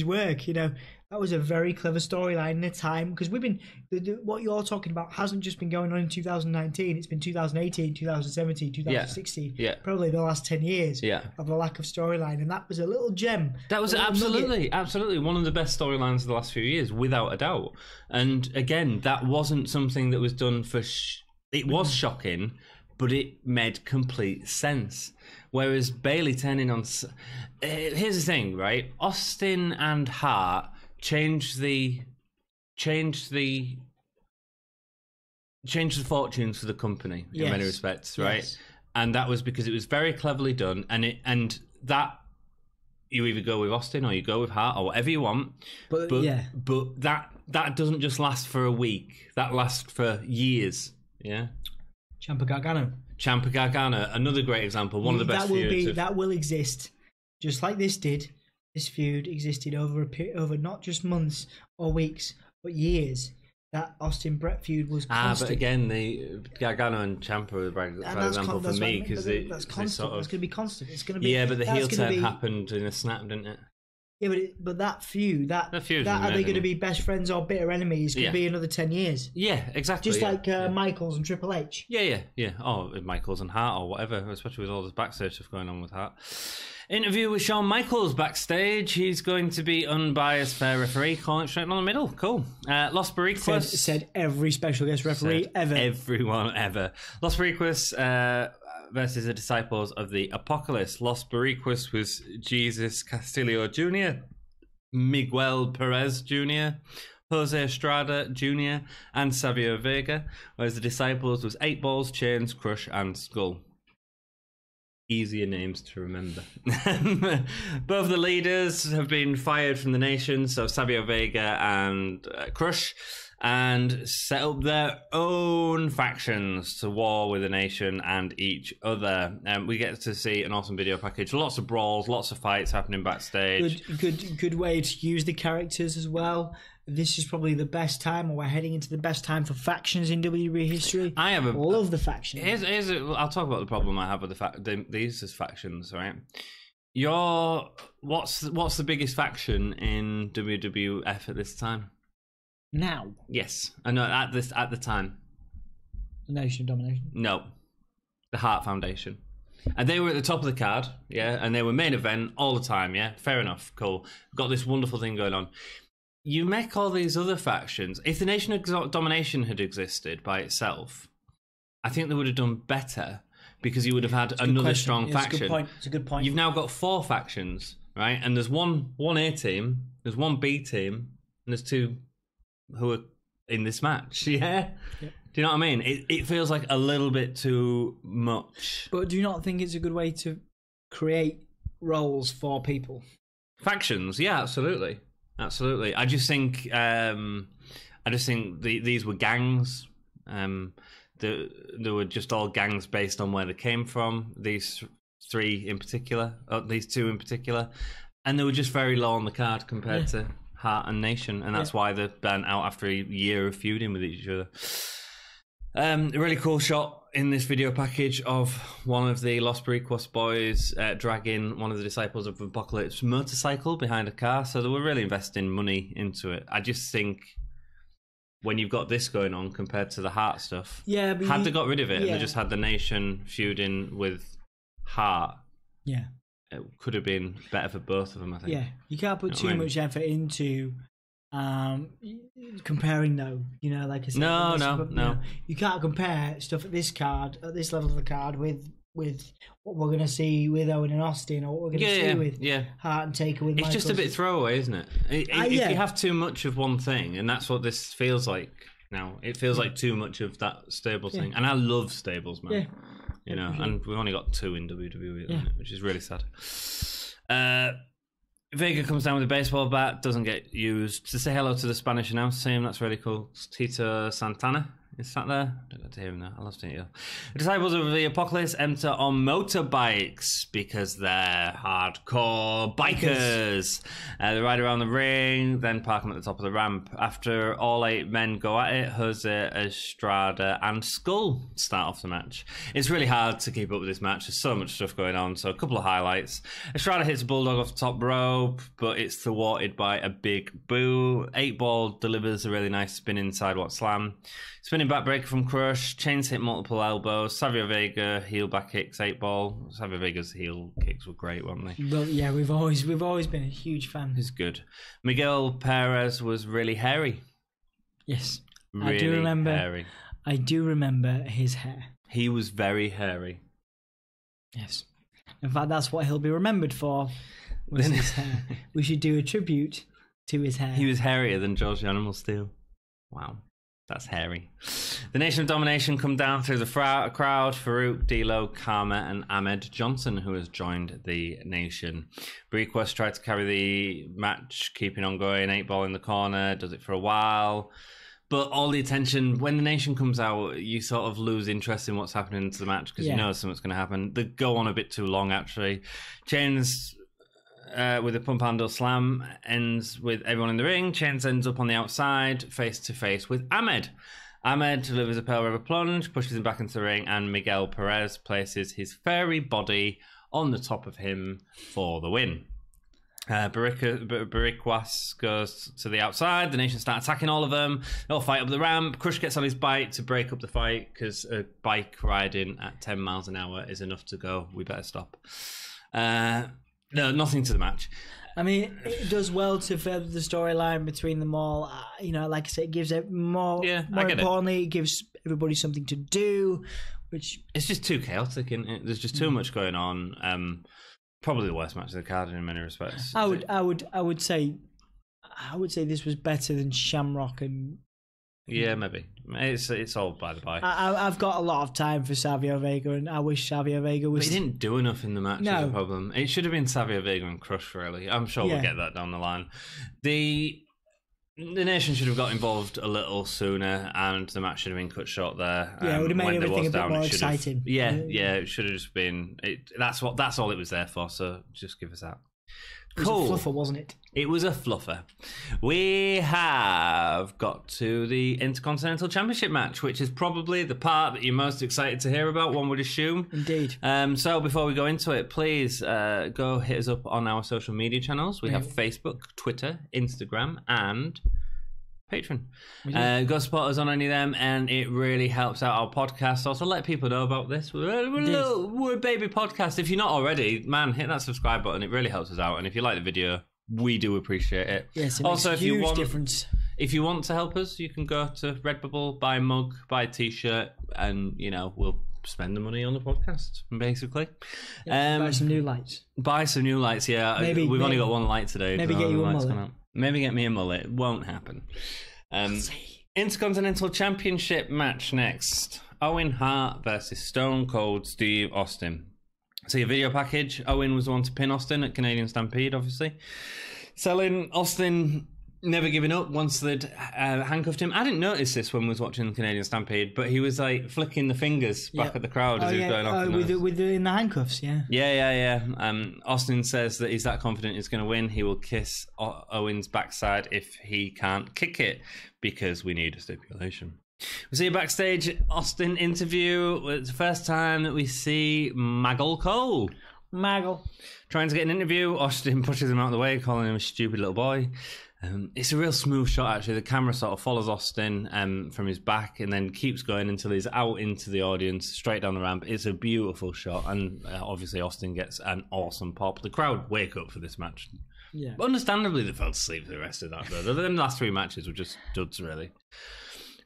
work. That was a very clever storyline in a time, because what you're talking about hasn't just been going on in 2019. It's been 2018, 2017, 2016, probably the last 10 years of a lack of storyline, and that was a little gem. That was absolutely one of the best storylines of the last few years, without a doubt. And again, that wasn't something that was done for... It was shocking, but it made complete sense. Whereas Bayley turning on... here's the thing, right? Austin and Hart changed the fortunes for the company in many respects, right? Yes. And that was because it was very cleverly done, and that you either go with Austin or you go with Hart or whatever you want. But that doesn't just last for a week. That lasts for years. Yeah. Ciampa Gargano, another great example. One of the best feuds. That will exist, just like this did. This feud existed over not just months or weeks, but years. That Austin Bret feud was constant. But again, the Gargano and Ciampa are the example for me, because that's constant. It's going to be constant. It's going to be. Yeah, but the heel turn happened in a snap, didn't it? Yeah, but that feud, are they going to be best friends or bitter enemies? Could be another 10 years. Yeah, exactly. Just like Michaels and Triple H. Yeah. Or Michaels and Hart or whatever, especially with all this backstage stuff going on with Hart. Interview with Shawn Michaels backstage. He's going to be unbiased fair referee, calling it straight down the middle. Cool. Los Boricuas. Said every special guest referee ever. Everyone ever. Los Boricuas versus the Disciples of the Apocalypse. Los Boricuas was Jesus Castillo Jr., Miguel Perez Jr., Jose Estrada Jr., and Savio Vega, whereas the Disciples was 8 Balls, Chains, Crush, and Skull. easier names to remember. Both the leaders have been fired from the nation, so Savio Vega and Crush, and set up their own factions to war with the nation and each other. We get to see an awesome video package, lots of brawls, lots of fights happening backstage. Good way to use the characters as well. This is probably the best time, or we're heading into the best time for factions in WWE history. I love the factions. I'll talk about the problem I have with these as factions, right? What's the biggest faction in WWF at this time? Now? Yes, I know at the time. The Nation of Domination? No, the Hart Foundation. And they were at the top of the card, yeah, and they were main event all the time, yeah. Fair enough, cool. We've got this wonderful thing going on. You make all these other factions. If the Nation of Domination had existed by itself, I think they would have done better because you would have had another strong faction. It's a good point. You've now got 4 factions, right? And there's one A team, there's one B team, and there's 2 who are in this match. Yeah? Yep. Do you know what I mean? It feels like a little bit too much. But do you not think it's a good way to create roles for people? Factions, yeah, absolutely. Absolutely. I just think these were gangs. They were just all gangs based on where they came from. These 3 in particular, these 2 in particular, and they were just very low on the card compared to Hart and Nation, and that's why they're burnt out after a year of feuding with each other. A really cool shot in this video package of one of the Los Boricuas boys dragging one of the disciples of Apocalypse motorcycle behind a car, so they were really investing money into it. I just think when you've got this going on compared to the Hart stuff, but had they got rid of it and they just had the Nation feuding with Hart, it could have been better for both of them, I think. Yeah, you can't put too much effort into comparing though, like I said. No. You can't compare stuff at this level of the card with what we're going to see with Owen and Austin, or what we're going to see with Hart and Taker with Michaels. It's just a bit throwaway, isn't it? If you have too much of one thing, and that's what this feels like now. It feels like too much of that stable thing. And I love stables, man. And we've only got 2 in WWE at the minute, which is really sad. Vega comes down with a baseball bat, doesn't get used. To say hello to the Spanish announce team, that's really cool. It's Tito Santana. Is that there? I don't get to hear him now. I love seeing you. The disciples of the Apocalypse enter on motorbikes because they're hardcore bikers. They ride around the ring, then park them at the top of the ramp. After all 8 men go at it, Jose, Estrada, and Skull start off the match. It's really hard to keep up with this match. There's so much stuff going on. So a couple of highlights. Estrada hits a bulldog off the top rope, but it's thwarted by a big boo. 8-ball delivers a really nice spinning sidewalk slam. Spinning backbreaker from Crush, chains hit multiple elbows. Savio Vega heel back kicks, 8-ball. Savio Vega's heel kicks were great, weren't they? Well, yeah, we've always been a huge fan. He's good. Miguel Perez was really hairy. Yes, really hairy. I do remember his hair. He was very hairy. Yes, in fact, that's what he'll be remembered for. Was his hair. We should do a tribute to his hair. He was hairier than George the Animal Steel. Wow. That's hairy. The Nation of Domination come down through the crowd. Farouk, D'Lo, Karma, and Ahmed Johnson, who has joined the Nation. Boricuas tried to carry the match, keeping on going. 8-ball in the corner, does it for a while. But all the attention, when the Nation comes out, you sort of lose interest in what's happening to the match because you know something's going to happen. They go on a bit too long, actually. Chains with a pump handle slam ends with everyone in the ring. Chains ends up on the outside, face to face with Ahmed. Ahmed delivers a Pearl River plunge, pushes him back into the ring, and Miguel Perez places his fairy body on the top of him for the win. Boricuas goes to the outside. The Nation start attacking all of them. They all fight up the ramp. Crush gets on his bike to break up the fight because a bike riding at 10 miles an hour is enough to go, we better stop. No, nothing to the match. I mean, it does well to further the storyline between them all. Like I said, it gives it more. Yeah, more importantly, it gives everybody something to do. Which it's just too chaotic, isn't it? There's just too much going on. Probably the worst match of the card in many respects. I would say this was better than Shamrock and Yeah, maybe. It's all by the by. I've got a lot of time for Savio Vega, and I wish Savio Vega was... But he didn't do enough in the match, No. is the problem. It should have been Savio Vega and Crush, really. I'm sure we'll get that down the line. The Nation should have got involved a little sooner, and the match should have been cut short there. Yeah, it would have made everything a bit more exciting. It should have just been... That's all it was there for, so just give us that. Cool. It was a fluffer, wasn't it? It was a fluffer. We have got to the Intercontinental Championship match, which is probably the part that you're most excited to hear about, one would assume. Indeed. So before we go into it, please go hit us up on our social media channels. We have Facebook, Twitter, Instagram, and Patreon. Go support us on any of them, and it really helps out our podcast. Also, let people know about this. We're a baby podcast. If you're not already, man, hit that subscribe button. It really helps us out. And if you like the video, we do appreciate it. Yes, it makes a huge difference. If you want to help us, you can go to Redbubble, buy a mug, buy a t-shirt, and we'll spend the money on the podcast, basically. Buy some new lights. Buy some new lights, yeah. We've only got one light today. Maybe get you a mullet. Maybe get me a mullet. It won't happen. Intercontinental Championship match next. Owen Hart versus Stone Cold Steve Austin. So your video package, Owen was the one to pin Austin at Canadian Stampede, obviously. Selling Austin never giving up once they'd handcuffed him. I didn't notice this when we was watching the Canadian Stampede, but he was like flicking the fingers back at the crowd as he was going off. In the handcuffs, yeah. Yeah. Austin says that he's that confident he's going to win. He will kiss Owen's backside if he can't kick it, because we need a stipulation. We see a backstage Austin interview. It's the first time that we see Maggle Cole. Maggle. Trying to get an interview. Austin pushes him out of the way, calling him a stupid little boy. It's a real smooth shot, actually. The camera sort of follows Austin from his back and then keeps going until he's out into the audience, straight down the ramp. It's a beautiful shot, and obviously Austin gets an awesome pop. The crowd wake up for this match. Yeah. Understandably, they fell asleep for the rest of that, though. The last three matches were just duds, really.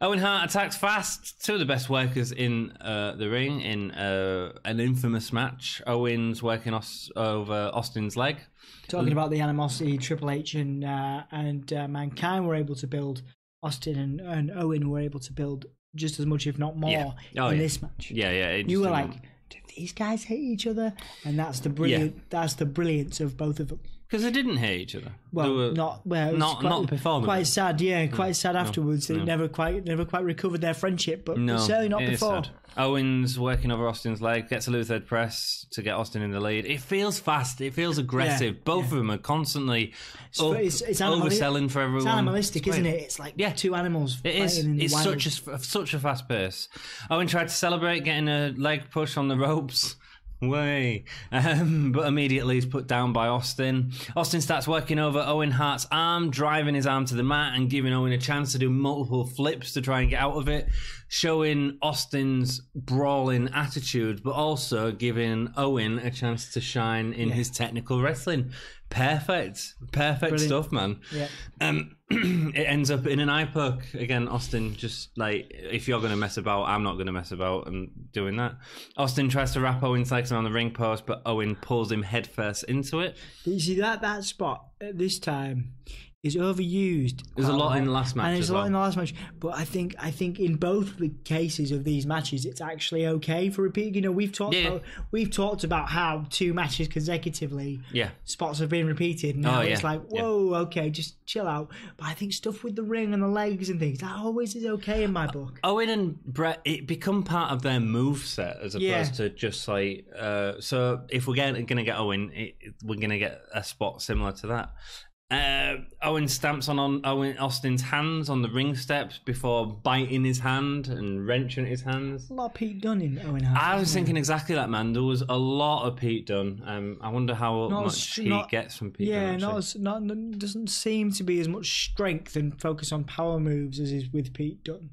Owen Hart attacks fast. Two of the best workers in the ring in an infamous match. Owen's working over Austin's leg. Talking about the animosity Triple H and Mankind were able to build, Austin and Owen were able to build just as much, if not more, in this match. Yeah. You were like, do these guys hate each other? And that's the brilliant. That's the brilliance of both of them. Because they didn't hate each other. Well, not before. Quite sad, yeah. Quite sad afterwards. They never quite recovered their friendship, but certainly not before. Owen's working over Austin's leg, gets a Luther press to get Austin in the lead. It feels fast. It feels aggressive. Both of them are constantly overselling for everyone. It's animalistic, isn't it? It's like two animals. It is. It's wild. such a fast pace. Owen tried to celebrate getting a leg push on the ropes. Way. But immediately he's put down by Austin. Austin starts working over Owen Hart's arm, driving his arm to the mat and giving Owen a chance to do multiple flips to try and get out of it, showing Austin's brawling attitude, but also giving Owen a chance to shine in his technical wrestling. Perfect Brilliant stuff, man. Yeah. It ends up in an eye poke. Again, Austin just like, if you're going to mess about, I'm not going to mess about, and doing that. Austin tries to wrap Owen's legs around the ring post, but Owen pulls him headfirst into it. But you see, that spot at this time is overused. There's a lot in the last match. And there's a lot in the last match. But I think in both the cases of these matches, it's actually okay for repeat. We've talked about how two matches consecutively, spots have been repeated. Now it's like, whoa, okay, just chill out. But I think stuff with the ring and the legs and things, that always is okay in my book. Owen and Bret, it become part of their moveset as opposed to just like. So if we're going to get Owen, we're going to get a spot similar to that. Owen stamps on Austin's hands on the ring steps before biting his hand and wrenching his hands. A lot of Pete Dunne in Owen Hart. I was thinking exactly that, man. There was a lot of Pete Dunne. I wonder how much he gets from Pete Dunne. Yeah, doesn't seem to be as much strength and focus on power moves as is with Pete Dunne.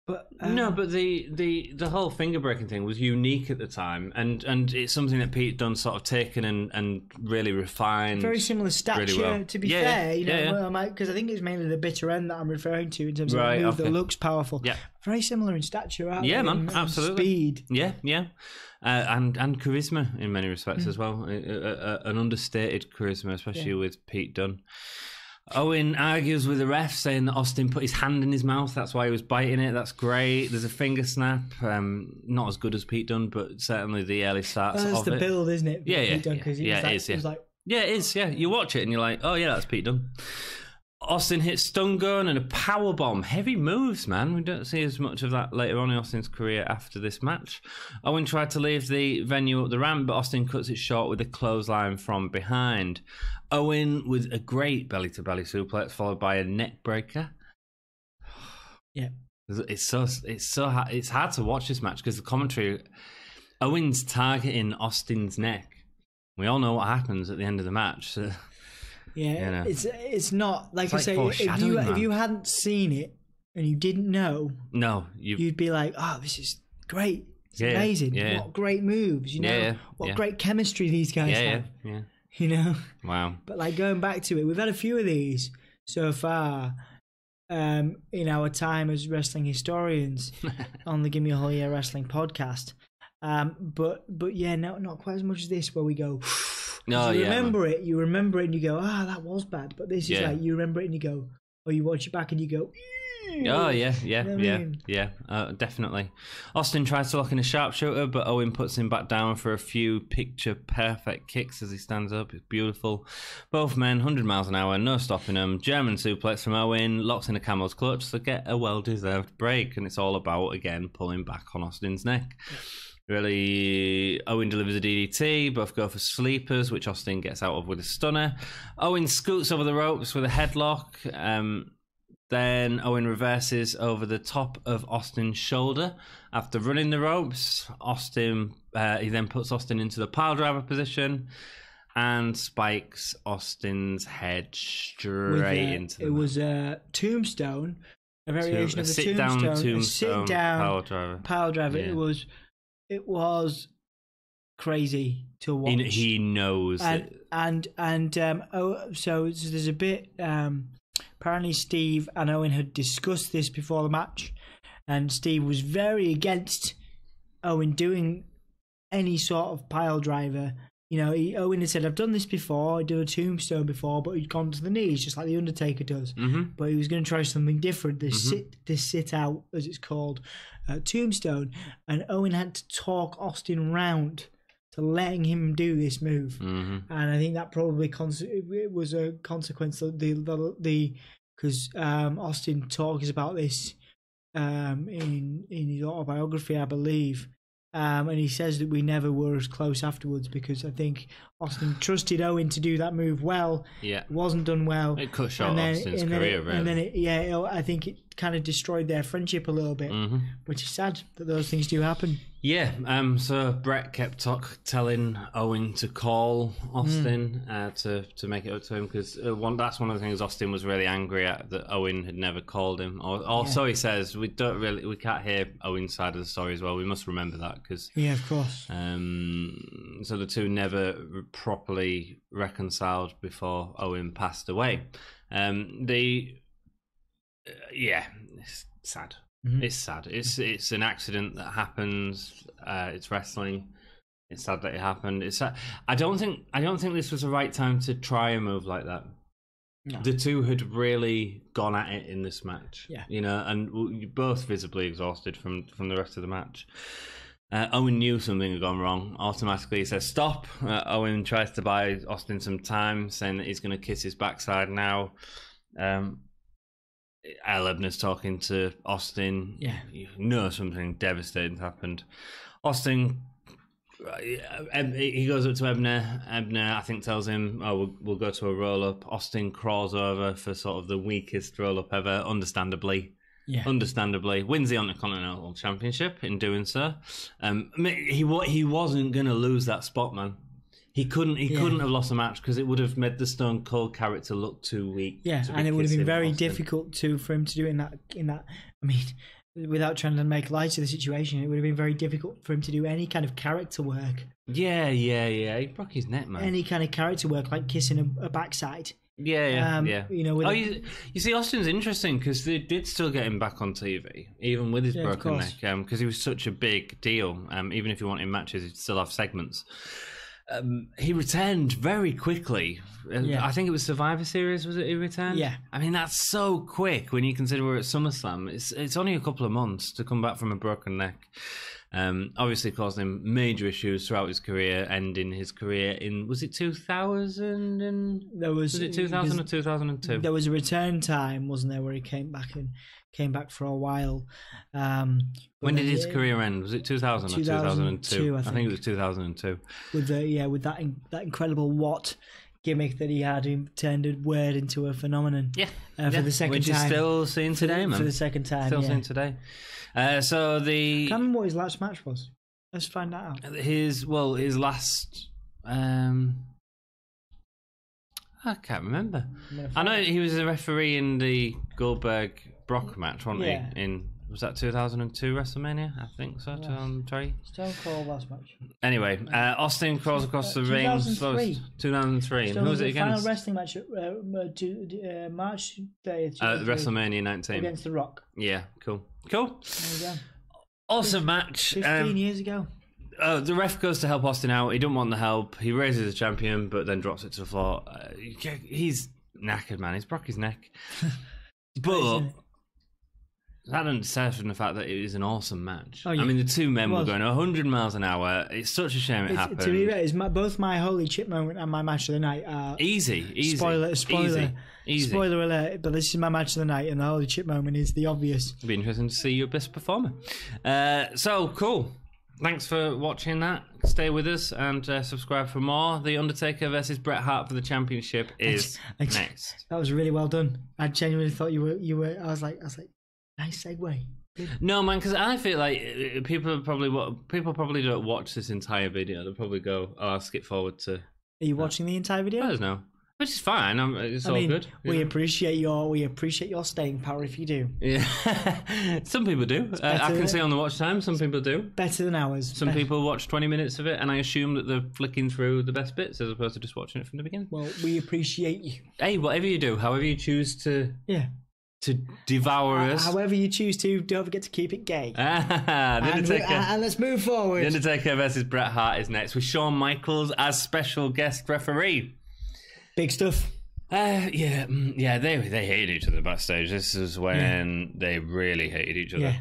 But no, but the whole finger breaking thing was unique at the time, and it's something that Pete Dunne's sort of taken and really refined. Very similar stature, really well. To be fair, because I think it's mainly the bitter end that I'm referring to in terms of a move that looks powerful. Yeah, very similar in stature. Man, absolutely. Speed. Yeah. And charisma in many respects as well. An understated charisma, especially with Pete Dunne. Owen argues with the ref, saying that Austin put his hand in his mouth. That's why he was biting it. That's great. There's a finger snap. Not as good as Pete Dunne, but certainly the early starts of it. That's the build, isn't it? Yeah, Pete Dunne, it is. Yeah, you watch it and you're like, oh yeah, that's Pete Dunne. Austin hits stun gun and a power bomb. Heavy moves, man. We don't see as much of that later on in Austin's career after this match. Owen tried to leave the venue up the ramp, but Austin cuts it short with a clothesline from behind. Owen with a great belly-to-belly suplex followed by a neck breaker. Yeah, it's hard to watch this match because the commentary, Owen's targeting Austin's neck. We all know what happens at the end of the match. So. Yeah, it's not like I say. If you hadn't seen it and you didn't know, you'd be like, "Oh, this is great! It's amazing! Yeah. What great moves! What great chemistry these guys have! Yeah. You know, wow." But like going back to it, we've had a few of these so far in our time as wrestling historians on the Gimme a Whole Year Wrestling podcast. But yeah, not quite as much as this, where we go. You remember it, and you go, that was bad. But this is like, you remember it and you go, or you watch it back and you go, oh, yeah, definitely. Austin tries to lock in a sharpshooter, but Owen puts him back down for a few picture-perfect kicks as he stands up. It's beautiful. Both men, 100 miles an hour, no stopping them. German suplex from Owen, locks in a camel's clutch to get a well-deserved break, and it's all about, again, pulling back on Austin's neck. Really, Owen delivers a DDT. Both go for sleepers, which Austin gets out of with a stunner. Owen scoots over the ropes with a headlock. Then Owen reverses over the top of Austin's shoulder after running the ropes. He then puts Austin into the piledriver position and spikes Austin's head straight into the... It was a tombstone, a variation of the tombstone. A sit-down piledriver. Yeah. It was crazy to watch. He knows it. So there's a bit. Apparently, Steve and Owen had discussed this before the match, and Steve was very against Owen doing any sort of pile driver. You know, Owen had said, "I've done this before. I did a tombstone before, but he'd gone to the knees, just like the Undertaker does. Mm-hmm. But he was going to try something different. This sit out, as it's called." Tombstone, and Owen had to talk Austin round to letting him do this move, and I think that probably it was a consequence of because Austin talks about this in his autobiography, I believe, and he says that we never were as close afterwards because I think Austin trusted Owen to do that move well. Yeah, it wasn't done well. It cut short Austin's career, really. And then I think it kind of destroyed their friendship a little bit, which is sad that those things do happen. Yeah, so Bret kept telling Owen to call Austin to make it up to him because that's one of the things Austin was really angry at, that Owen had never called him. So he says we can't hear Owen's side of the story as well. We must remember that because of course. So the two never properly reconciled before Owen passed away. It's sad. It's sad. It's an accident that happens. It's wrestling. It's sad that it happened. It's sad. I don't think this was the right time to try a move like that. No. The two had really gone at it in this match. Yeah, and both visibly exhausted from the rest of the match. Owen knew something had gone wrong. Automatically, he says stop. Owen tries to buy Austin some time, saying that he's going to kiss his backside now. Al Ebner's talking to Austin. Yeah, you know something devastating happened. Austin, he goes up to Ebner. Ebner, I think, tells him, we'll go to a roll-up. Austin crawls over for sort of the weakest roll-up ever, understandably. Yeah. Understandably, wins the Intercontinental Championship in doing so. He wasn't going to lose that spot, man. He couldn't have lost a match because it would have made the Stone Cold character look too weak. Yeah, and it would have been very difficult for him to do in that. I mean, without trying to make light of the situation, it would have been very difficult for him to do any kind of character work. Yeah. He broke his neck, man. Any kind of character work, like kissing a backside. Yeah. You see, Austin's interesting because they did still get him back on TV, even with his broken neck, because he was such a big deal. Even if you want him matches, he'd still have segments. He returned very quickly. I think it was Survivor Series, was it he returned? Yeah. I mean, that's so quick when you consider we're at SummerSlam. It's only a couple of months to come back from a broken neck. Obviously caused him major issues throughout his career, ending his career in, was it 2000? Was it 2000 or 2002? There was a return time, wasn't there, where he came back for a while. When did his career end? Was it 2000 or 2002? I think it was 2002. With that incredible Watt gimmick that he had, he turned a word into a phenomenon. Yeah, for the second time. Which is still seen today, man. For the second time, still seen today. I can't remember what his last match was. Let's find that out. His last. I can't remember. I know he was a referee in the Goldberg Brock match, wasn't he? Was that 2002 WrestleMania? I think so. 2003. Stone Cold last match. Anyway, Austin crawls across the ring. 2003. Who was it against? Final wrestling match at March 30th. WrestleMania 19 against The Rock. Yeah, cool. There you go. Awesome match. 15 years ago. The ref goes to help Austin out. He doesn't want the help. He raises the champion, but then drops it to the floor. He's knackered, man. He's broke his neck. But that doesn't detract from the fact that it is an awesome match. I mean, the two men were going 100 miles an hour. It's such a shame it happened. To be fair, both my holy chip moment and my match of the night are easy. Spoiler alert! But this is my match of the night, and the holy chip moment is the obvious. It'll be interesting to see your best performer. So cool. Thanks for watching that. Stay with us and subscribe for more. The Undertaker versus Bret Hart for the championship is next. That was really well done. I genuinely thought you were. I was like, nice segue. Good. No, man, because I feel like people probably don't watch this entire video. They'll probably go, "Oh, I'll skip forward to." Are you watching the entire video? I don't know. Which is fine. It's all good. We appreciate your staying power if you do. Yeah, some people do. I can see on the watch time. Some people do better than ours. Some people watch 20 minutes of it, and I assume that they're flicking through the best bits as opposed to just watching it from the beginning. Well, we appreciate you. Hey, whatever you do, however you choose to devour us, however you choose to, don't forget to keep it gay. And let's move forward. The Undertaker versus Bret Hart is next with Shawn Michaels as special guest referee. Big stuff. They hated each other backstage. This is when they really hated each other. Yeah.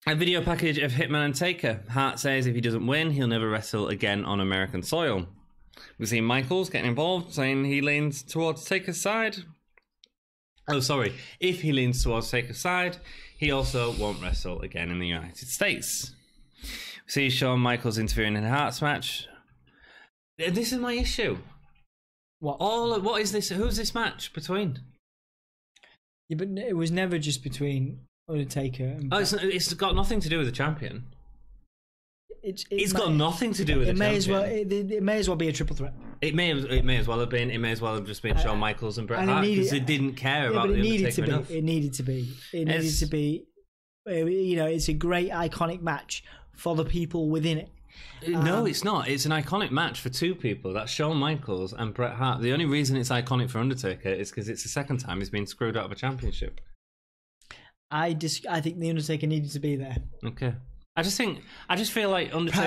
A video package of Hitman and Taker. Hart says if he doesn't win, he'll never wrestle again on American soil. We see Michaels getting involved, saying he leans towards Taker's side. Oh, sorry. If he leans towards Taker's side, he also won't wrestle again in the United States. We see Shawn Michaels interfering in a Hart's match. This is my issue. What is this? Who's this match between? Yeah, but it was never just between Undertaker and... it's got nothing to do with the champion. It's got nothing to do with the champion. It may as well be a triple threat. It may as well have been. It may as well have just been Shawn Michaels and Bret Hart because it didn't care about the Undertaker enough. It needed to be. It's a great iconic match for the people within it. No, it's not. It's an iconic match for two people. That's Shawn Michaels and Bret Hart. The only reason it's iconic for Undertaker is because it's the second time he's been screwed out of a championship. I think the Undertaker needed to be there. Okay. I just feel like Undertaker...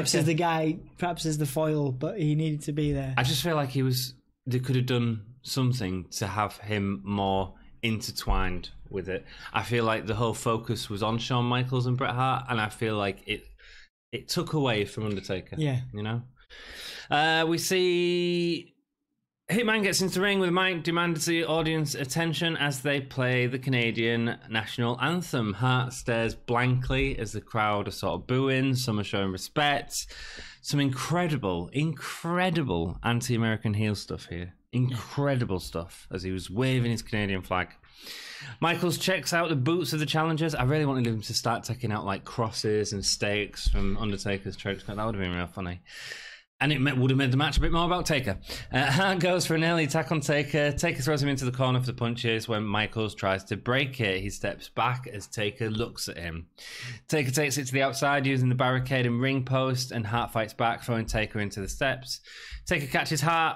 Perhaps as the foil, but he needed to be there. I just feel like they could have done something to have him more intertwined with it. I feel like the whole focus was on Shawn Michaels and Bret Hart, and I feel like it took away from Undertaker. Yeah. You know? We see Hitman gets into the ring with Mike, demands the audience attention as they play the Canadian national anthem. Hart stares blankly as the crowd are sort of booing. Some are showing respect. Some incredible anti-American heel stuff here. Incredible stuff as he was waving his Canadian flag. Michaels checks out the boots of the challengers. I really wanted him to start taking out like crosses and stakes from Undertaker's tricks. That would have been real funny. And it would have made the match a bit more about Taker. Hart goes for an early attack on Taker. Taker throws him into the corner for the punches. When Michaels tries to break it, he steps back as Taker looks at him. Taker takes it to the outside using the barricade and ring post, and Hart fights back, throwing Taker into the steps. Taker catches Hart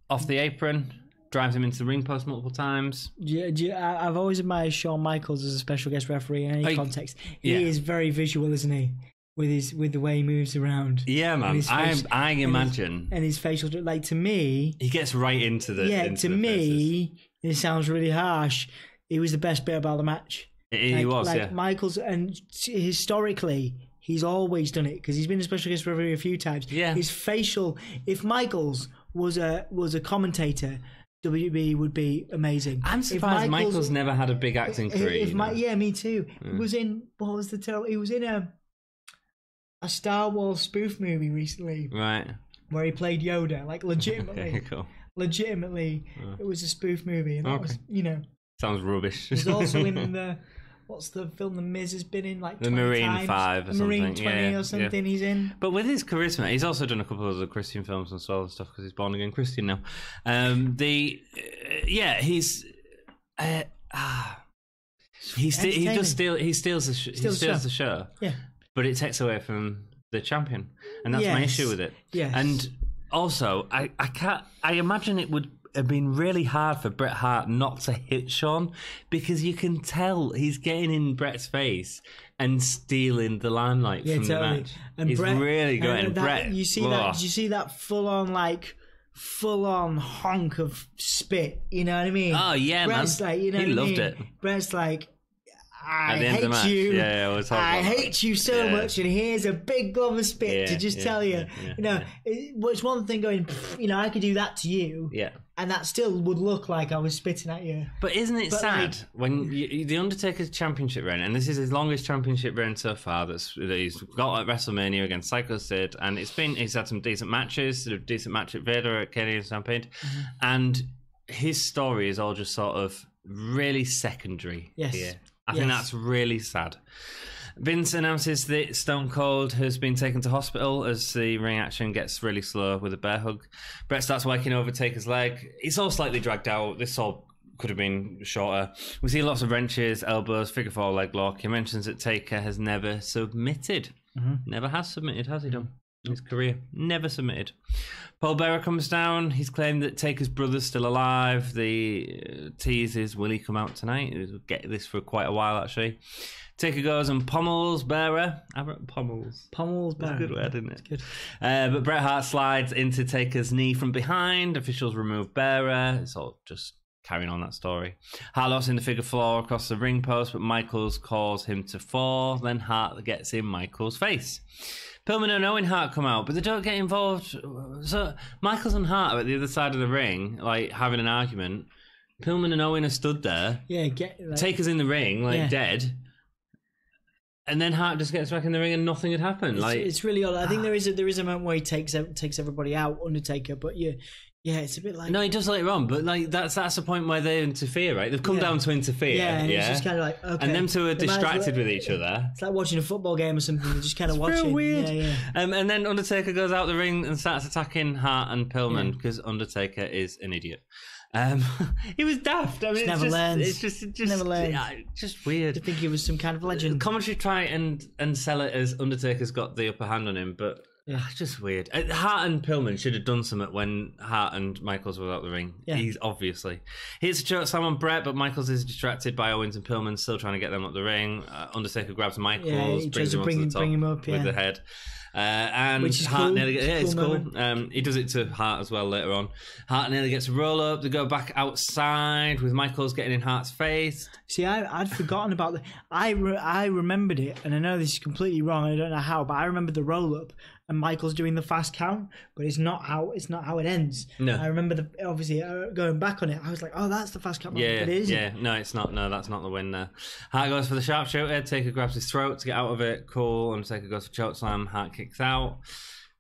off the apron, drives him into the ring post multiple times. I've always admired Shawn Michaels as a special guest referee in any context. He is very visual, isn't he? with the way he moves around. Yeah, man. I imagine. And his facial, like, to me, he gets right into the. Yeah, into to the me, faces. it sounds really harsh. He was the best bit about the match. He was, like yeah. Michaels, and historically, he's always done it because he's been a special guest referee a few times. Yeah. His facial. If Michaels was a commentator, WB would be amazing. I'm surprised Michaels never had a big acting career. Yeah, me too. He was in He was in a Star Wars spoof movie recently, right? Where he played Yoda, like legitimately. Okay, cool. Legitimately, it was a spoof movie, and that was, sounds rubbish. He's also in the. What's the film The Miz has been in, like, 20 The Marine times? 5 or something. Marine 20 or something he's in. But with his charisma, he's also done a couple of other Christian films and so and stuff because he's born again Christian now. He steals the show. Yeah. But it takes away from the champion, and that's my issue with it. Yes. And also, I imagine it would have been really hard for Bret Hart not to hit Shawn, because you can tell he's getting in Bret's face and stealing the limelight from the match. And he's really going. Bret, you see that? Did you see that full on honk of spit? You know what I mean? Oh yeah, Bret's man. Like, you know, he loved it. Bret's like, I hate you. I hate you so much, and here's a big glob of spit to just tell you. It's one thing going, I could do that to you. Yeah. And that still would look like I was spitting at you. But isn't it sad when the Undertaker's championship reign, and this is his longest championship reign so far, that he's got at WrestleMania against Psycho Sid, and he's had some decent matches, sort of decent match at Vader at Kenny and Stampede, and his story is all just sort of really secondary here. I think that's really sad. Vince announces that Stone Cold has been taken to hospital as the ring action gets really slow with a bear hug. Bret starts working over Taker's leg. It's all slightly dragged out. This all could have been shorter. We see lots of wrenches, elbows, figure four leg lock. He mentions that Taker has never submitted. Never has submitted, has he done? In his career. Never submitted. Paul Bearer comes down. He's claimed that Taker's brother's still alive. The tease is, will he come out tonight? We'll get this for quite a while, actually. Taker goes and pommels Bearer. I wrote pommels. Pommels Bearer. That's a good word, isn't it? It's good. But Bret Hart slides into Taker's knee from behind. Officials remove Bearer. It's all just carrying on that story. Hart locks in the figure four across the ring post, but Michaels calls him to fall. Then Hart gets in Michaels' face. Pillman and Owen Hart come out, but they don't get involved. So Michaels and Hart are at the other side of the ring, like, having an argument. Pillman and Owen are stood there. Yeah, Taker's in the ring, dead. And then Hart just gets back in the ring and nothing had happened. It's really odd. I think there is a moment where he takes everybody out, Undertaker, but it's a bit like... No, he does later on, but that's the point where they interfere, right? They've come down to interfere. Yeah, and it's just kind of like, okay. And them two are distracted with each other. It's like watching a football game or something. They're just kind of watching. It's real weird. Yeah. And then Undertaker goes out the ring and starts attacking Hart and Pillman because Undertaker is an idiot. He was daft. I mean, it's just never learned. Just weird. I think he was some kind of legend. Commentary try and sell it as Undertaker's got the upper hand on him, but just weird. Hart and Pillman should have done something when Hart and Michaels were out the ring. Yeah. He's obviously hits a choke slam on Bret, but Michaels is distracted by Owens and Pillman still trying to get them up the ring. Undertaker grabs Michaels, he tries to bring him up with the head. And which is Hart cool. nearly it's cool. He does it to Hart as well later on. Hart nearly gets a roll up. They go back outside with Michaels getting in Hart's face. See, I'd forgotten about that. I remembered it, and I know this is completely wrong. I don't know how, but I remember the roll up and Michaels doing the fast count, but it's not how it ends. No, I remember obviously going back on it. I was like, oh, that's the fast count. Yeah, but it isn't. Yeah. No, it's not. No, that's not the win there. Hart goes for the sharpshooter. Taker grabs his throat to get out of it. Cool. Undertaker goes for chokeslam. Hart kicks out.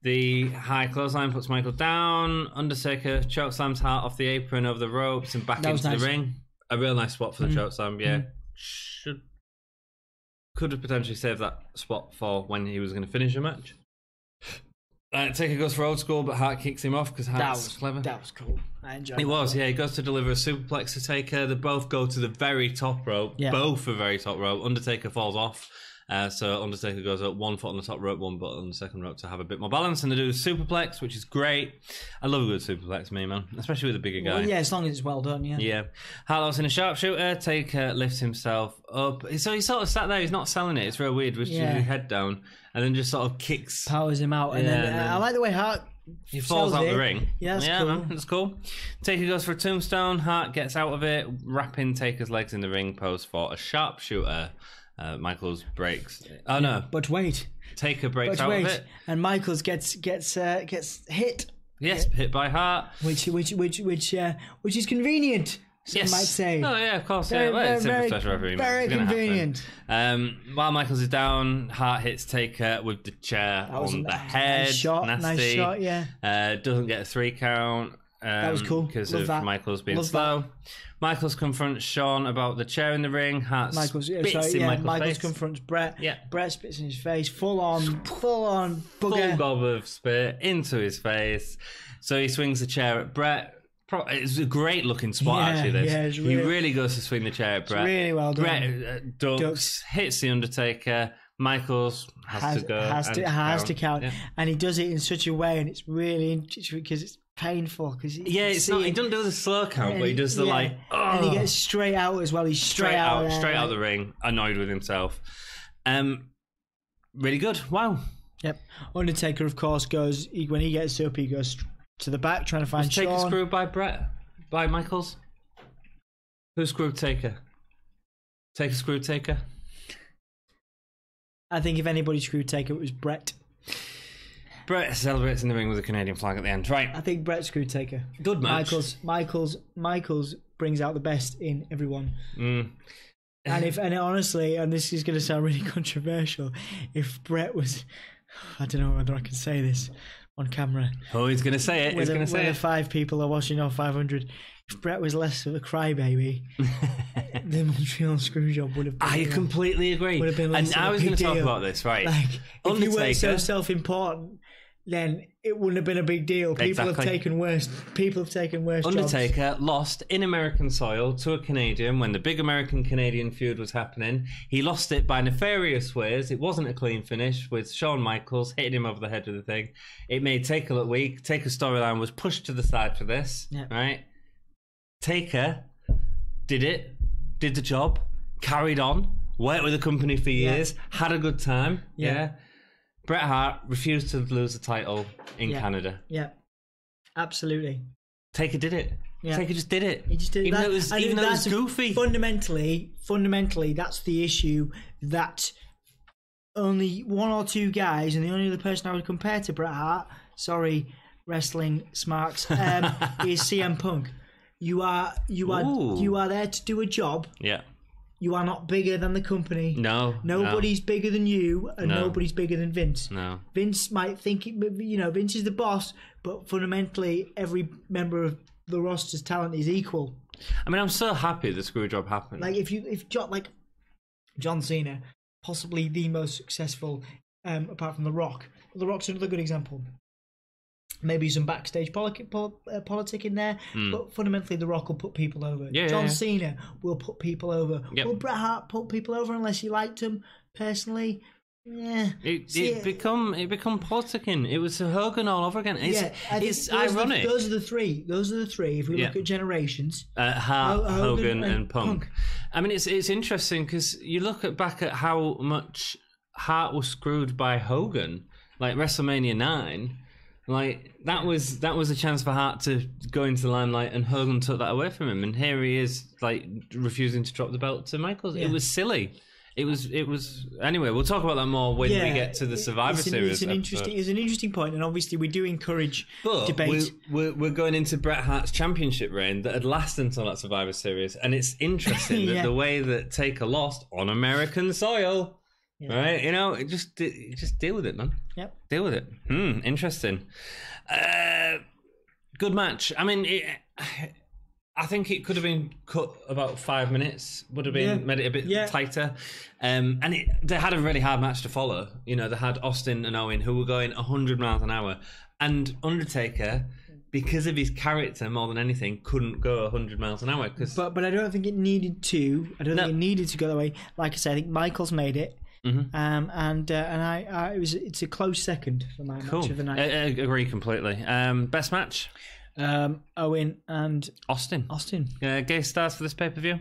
The high clothesline puts Michael down. Undertaker chokeslams Hart off the apron over the ropes and back into the ring. A real nice spot for the chokeslam. Yeah, could have potentially saved that spot for when he was going to finish the match. Taker goes for old school, but Hart kicks him off because Hart's clever. That was cool. I enjoyed it. It was, yeah. He goes to deliver a superplex to Taker. They both go to the very top rope. Yeah. Both are very top rope. Undertaker falls off So Undertaker goes up 1 foot on the top rope, 1 foot on the second rope to have a bit more balance, and they do a superplex, which is great. I love a good superplex, man, especially with a bigger guy. Well, yeah, as long as it's well done, yeah. Yeah. Hartlock's in a sharpshooter. Taker lifts himself up. So he sort of sat there. He's not selling it. It's real weird. With his head down, and then just sort of kicks, powers him out, and then I like the way Hart. He falls out the ring. Yeah, that's cool. Man, that's cool. Taker goes for a tombstone. Hart gets out of it, wrapping Taker's legs in the ring post for a sharpshooter. Michaels breaks. Oh no! But wait, Taker breaks out of it, and Michaels gets hit. Yes, hit by Hart, which is convenient. Some might say. Oh yeah, of course. Very convenient. While Michaels is down, Hart hits Taker with the chair on the head. Nice shot, yeah. Doesn't get a 3 count. That was cool because of Michaels being slow. Michaels confronts Shawn about the chair in the ring. Hart Michaels confronts Bret. Yeah. Bret spits in his face. Full on booger. Full gob of spit into his face. So he swings the chair at Bret. It's a great looking spot, actually. This he really goes to swing the chair at Bret. It's really well done. Bret ducks, hits the Undertaker. Michaels has to count, and he does it in such a way, and it's really interesting because it's painful. Because it's not. He doesn't do the slow count, but he does the and he gets straight out as well. He's straight out the ring, annoyed with himself. Really good. Wow. Yep. Undertaker, of course, goes when he gets up. He goes to the back trying to find Shawn. Was Taker screwed by Bret? By Michaels? Who screwed Taker? Taker screwed Taker? I think if anybody screwed Taker, it was Bret. Bret celebrates in the ring with a Canadian flag at the end. Right. I think Bret screwed Taker. Good match. Michaels brings out the best in everyone. And honestly, and this is going to sound really controversial, if Bret was, I don't know whether I can say this on camera. Oh, he's going to say it. Whether 5 people are watching or 500. If Bret was less of a crybaby, the Montreal Screwjob would have been... I completely agree. Would have been less and I was going to talk about this, right? Like, if you weren't so self-important, then it wouldn't have been a big deal. People have taken worse Undertaker jobs. Lost in American soil to a Canadian when the big American-Canadian feud was happening. He lost it by nefarious ways. It wasn't a clean finish with Shawn Michaels hitting him over the head with the thing. It made Taker look weak. Taker's storyline was pushed to the side for this, right? Taker did the job, carried on, worked with the company for years, had a good time. Yeah. Bret Hart refused to lose the title in Canada. Yeah, absolutely. Taker did it. Yeah. Taker just did it. He just did it. Even though it was goofy. Fundamentally, that's the issue, that only 1 or 2 guys, and the only other person I would compare to Bret Hart, sorry, wrestling smarks, is CM Punk. You are there to do a job. Yeah. You are not bigger than the company. No. Nobody's bigger than you, and nobody's bigger than Vince. No. Vince might think, Vince is the boss, but fundamentally, every member of the roster's talent is equal. I mean, I'm so happy the screw job happened. Like if John Cena, possibly the most successful, apart from The Rock. The Rock's another good example. Maybe some backstage politic in there, but fundamentally The Rock will put people over. John Cena will put people over. Yep. Will Bret Hart put people over unless you liked him personally? Yeah. It become politicking. It was Hogan all over again. It's ironic. Those are the three. If we look at generations, Hart, Hogan and Punk. I mean, it's interesting because you look back at how much Hart was screwed by Hogan, like WrestleMania 9. Like that was a chance for Hart to go into the limelight, and Hogan took that away from him. And here he is, like refusing to drop the belt to Michaels. Yeah. It was silly. It was. Anyway, we'll talk about that more when we get to the Survivor Series. It's an interesting point, and obviously we do encourage debate. We're going into Bret Hart's championship reign that had lasted until that Survivor Series, and it's interesting that the way that Taker lost on American soil. Yeah. Right, just deal with it, man. Yep, deal with it. Interesting. Good match. I mean, I think it could have been cut about 5 minutes. Would have been made it a bit tighter. And they had a really hard match to follow. They had Austin and Owen who were going 100 miles an hour, and Undertaker, because of his character more than anything, couldn't go 100 miles an hour. But I don't think it needed to. I don't think it needed to go that way. Like I said, I think Michaels made it. and it's a close second for my match of the night. I agree completely. Best match? Owen and Austin. Gay stars for this pay-per-view?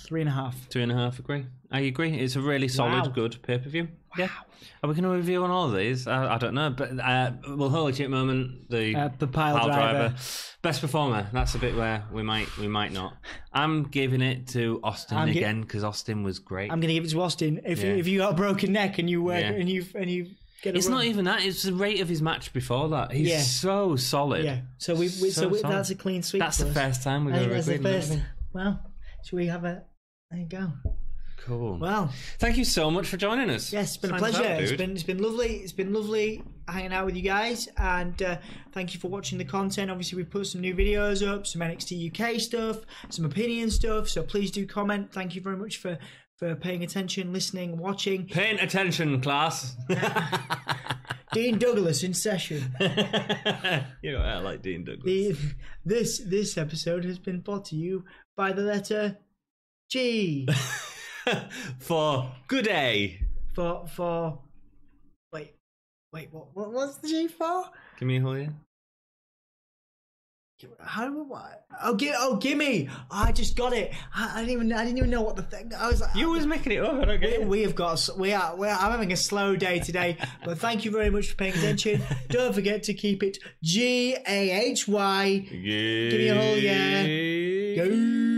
3.5. 2.5, agree. I agree. It's a really solid, good pay-per-view. Wow. Yeah. Are we going to review on all of these? I don't know, but well, holy shit moment, the pile driver. Best performer. That's a bit where we might not. I'm giving it to Austin again because Austin was great. I'm going to give it to Austin. If you got a broken neck and you work and you get it's not even that. It's the rate of his match before that. He's so solid. Yeah. So that's a clean sweep. That's the first time we've ever agreed. Well, should we have a? There you go. Cool. Well, thank you so much for joining us. Yes, it's been a pleasure. It's been lovely. It's been lovely hanging out with you guys, and thank you for watching the content. Obviously, we've put some new videos up, some NXT UK stuff, some opinion stuff. So please do comment. Thank you very much for paying attention, listening, watching. Paying attention, class. Dean Douglas in session. You know, I like Dean Douglas. This episode has been brought to you by the letter G. For good day. For wait, what's the G for? Give me a hold, yeah. How do what? Gimme! Oh, I just got it. I didn't even know what the thing. I was like, you was making it up. I don't get it. I'm having a slow day today, but thank you very much for paying attention. Don't forget to keep it GAHY. Give me a hold, yeah. Go.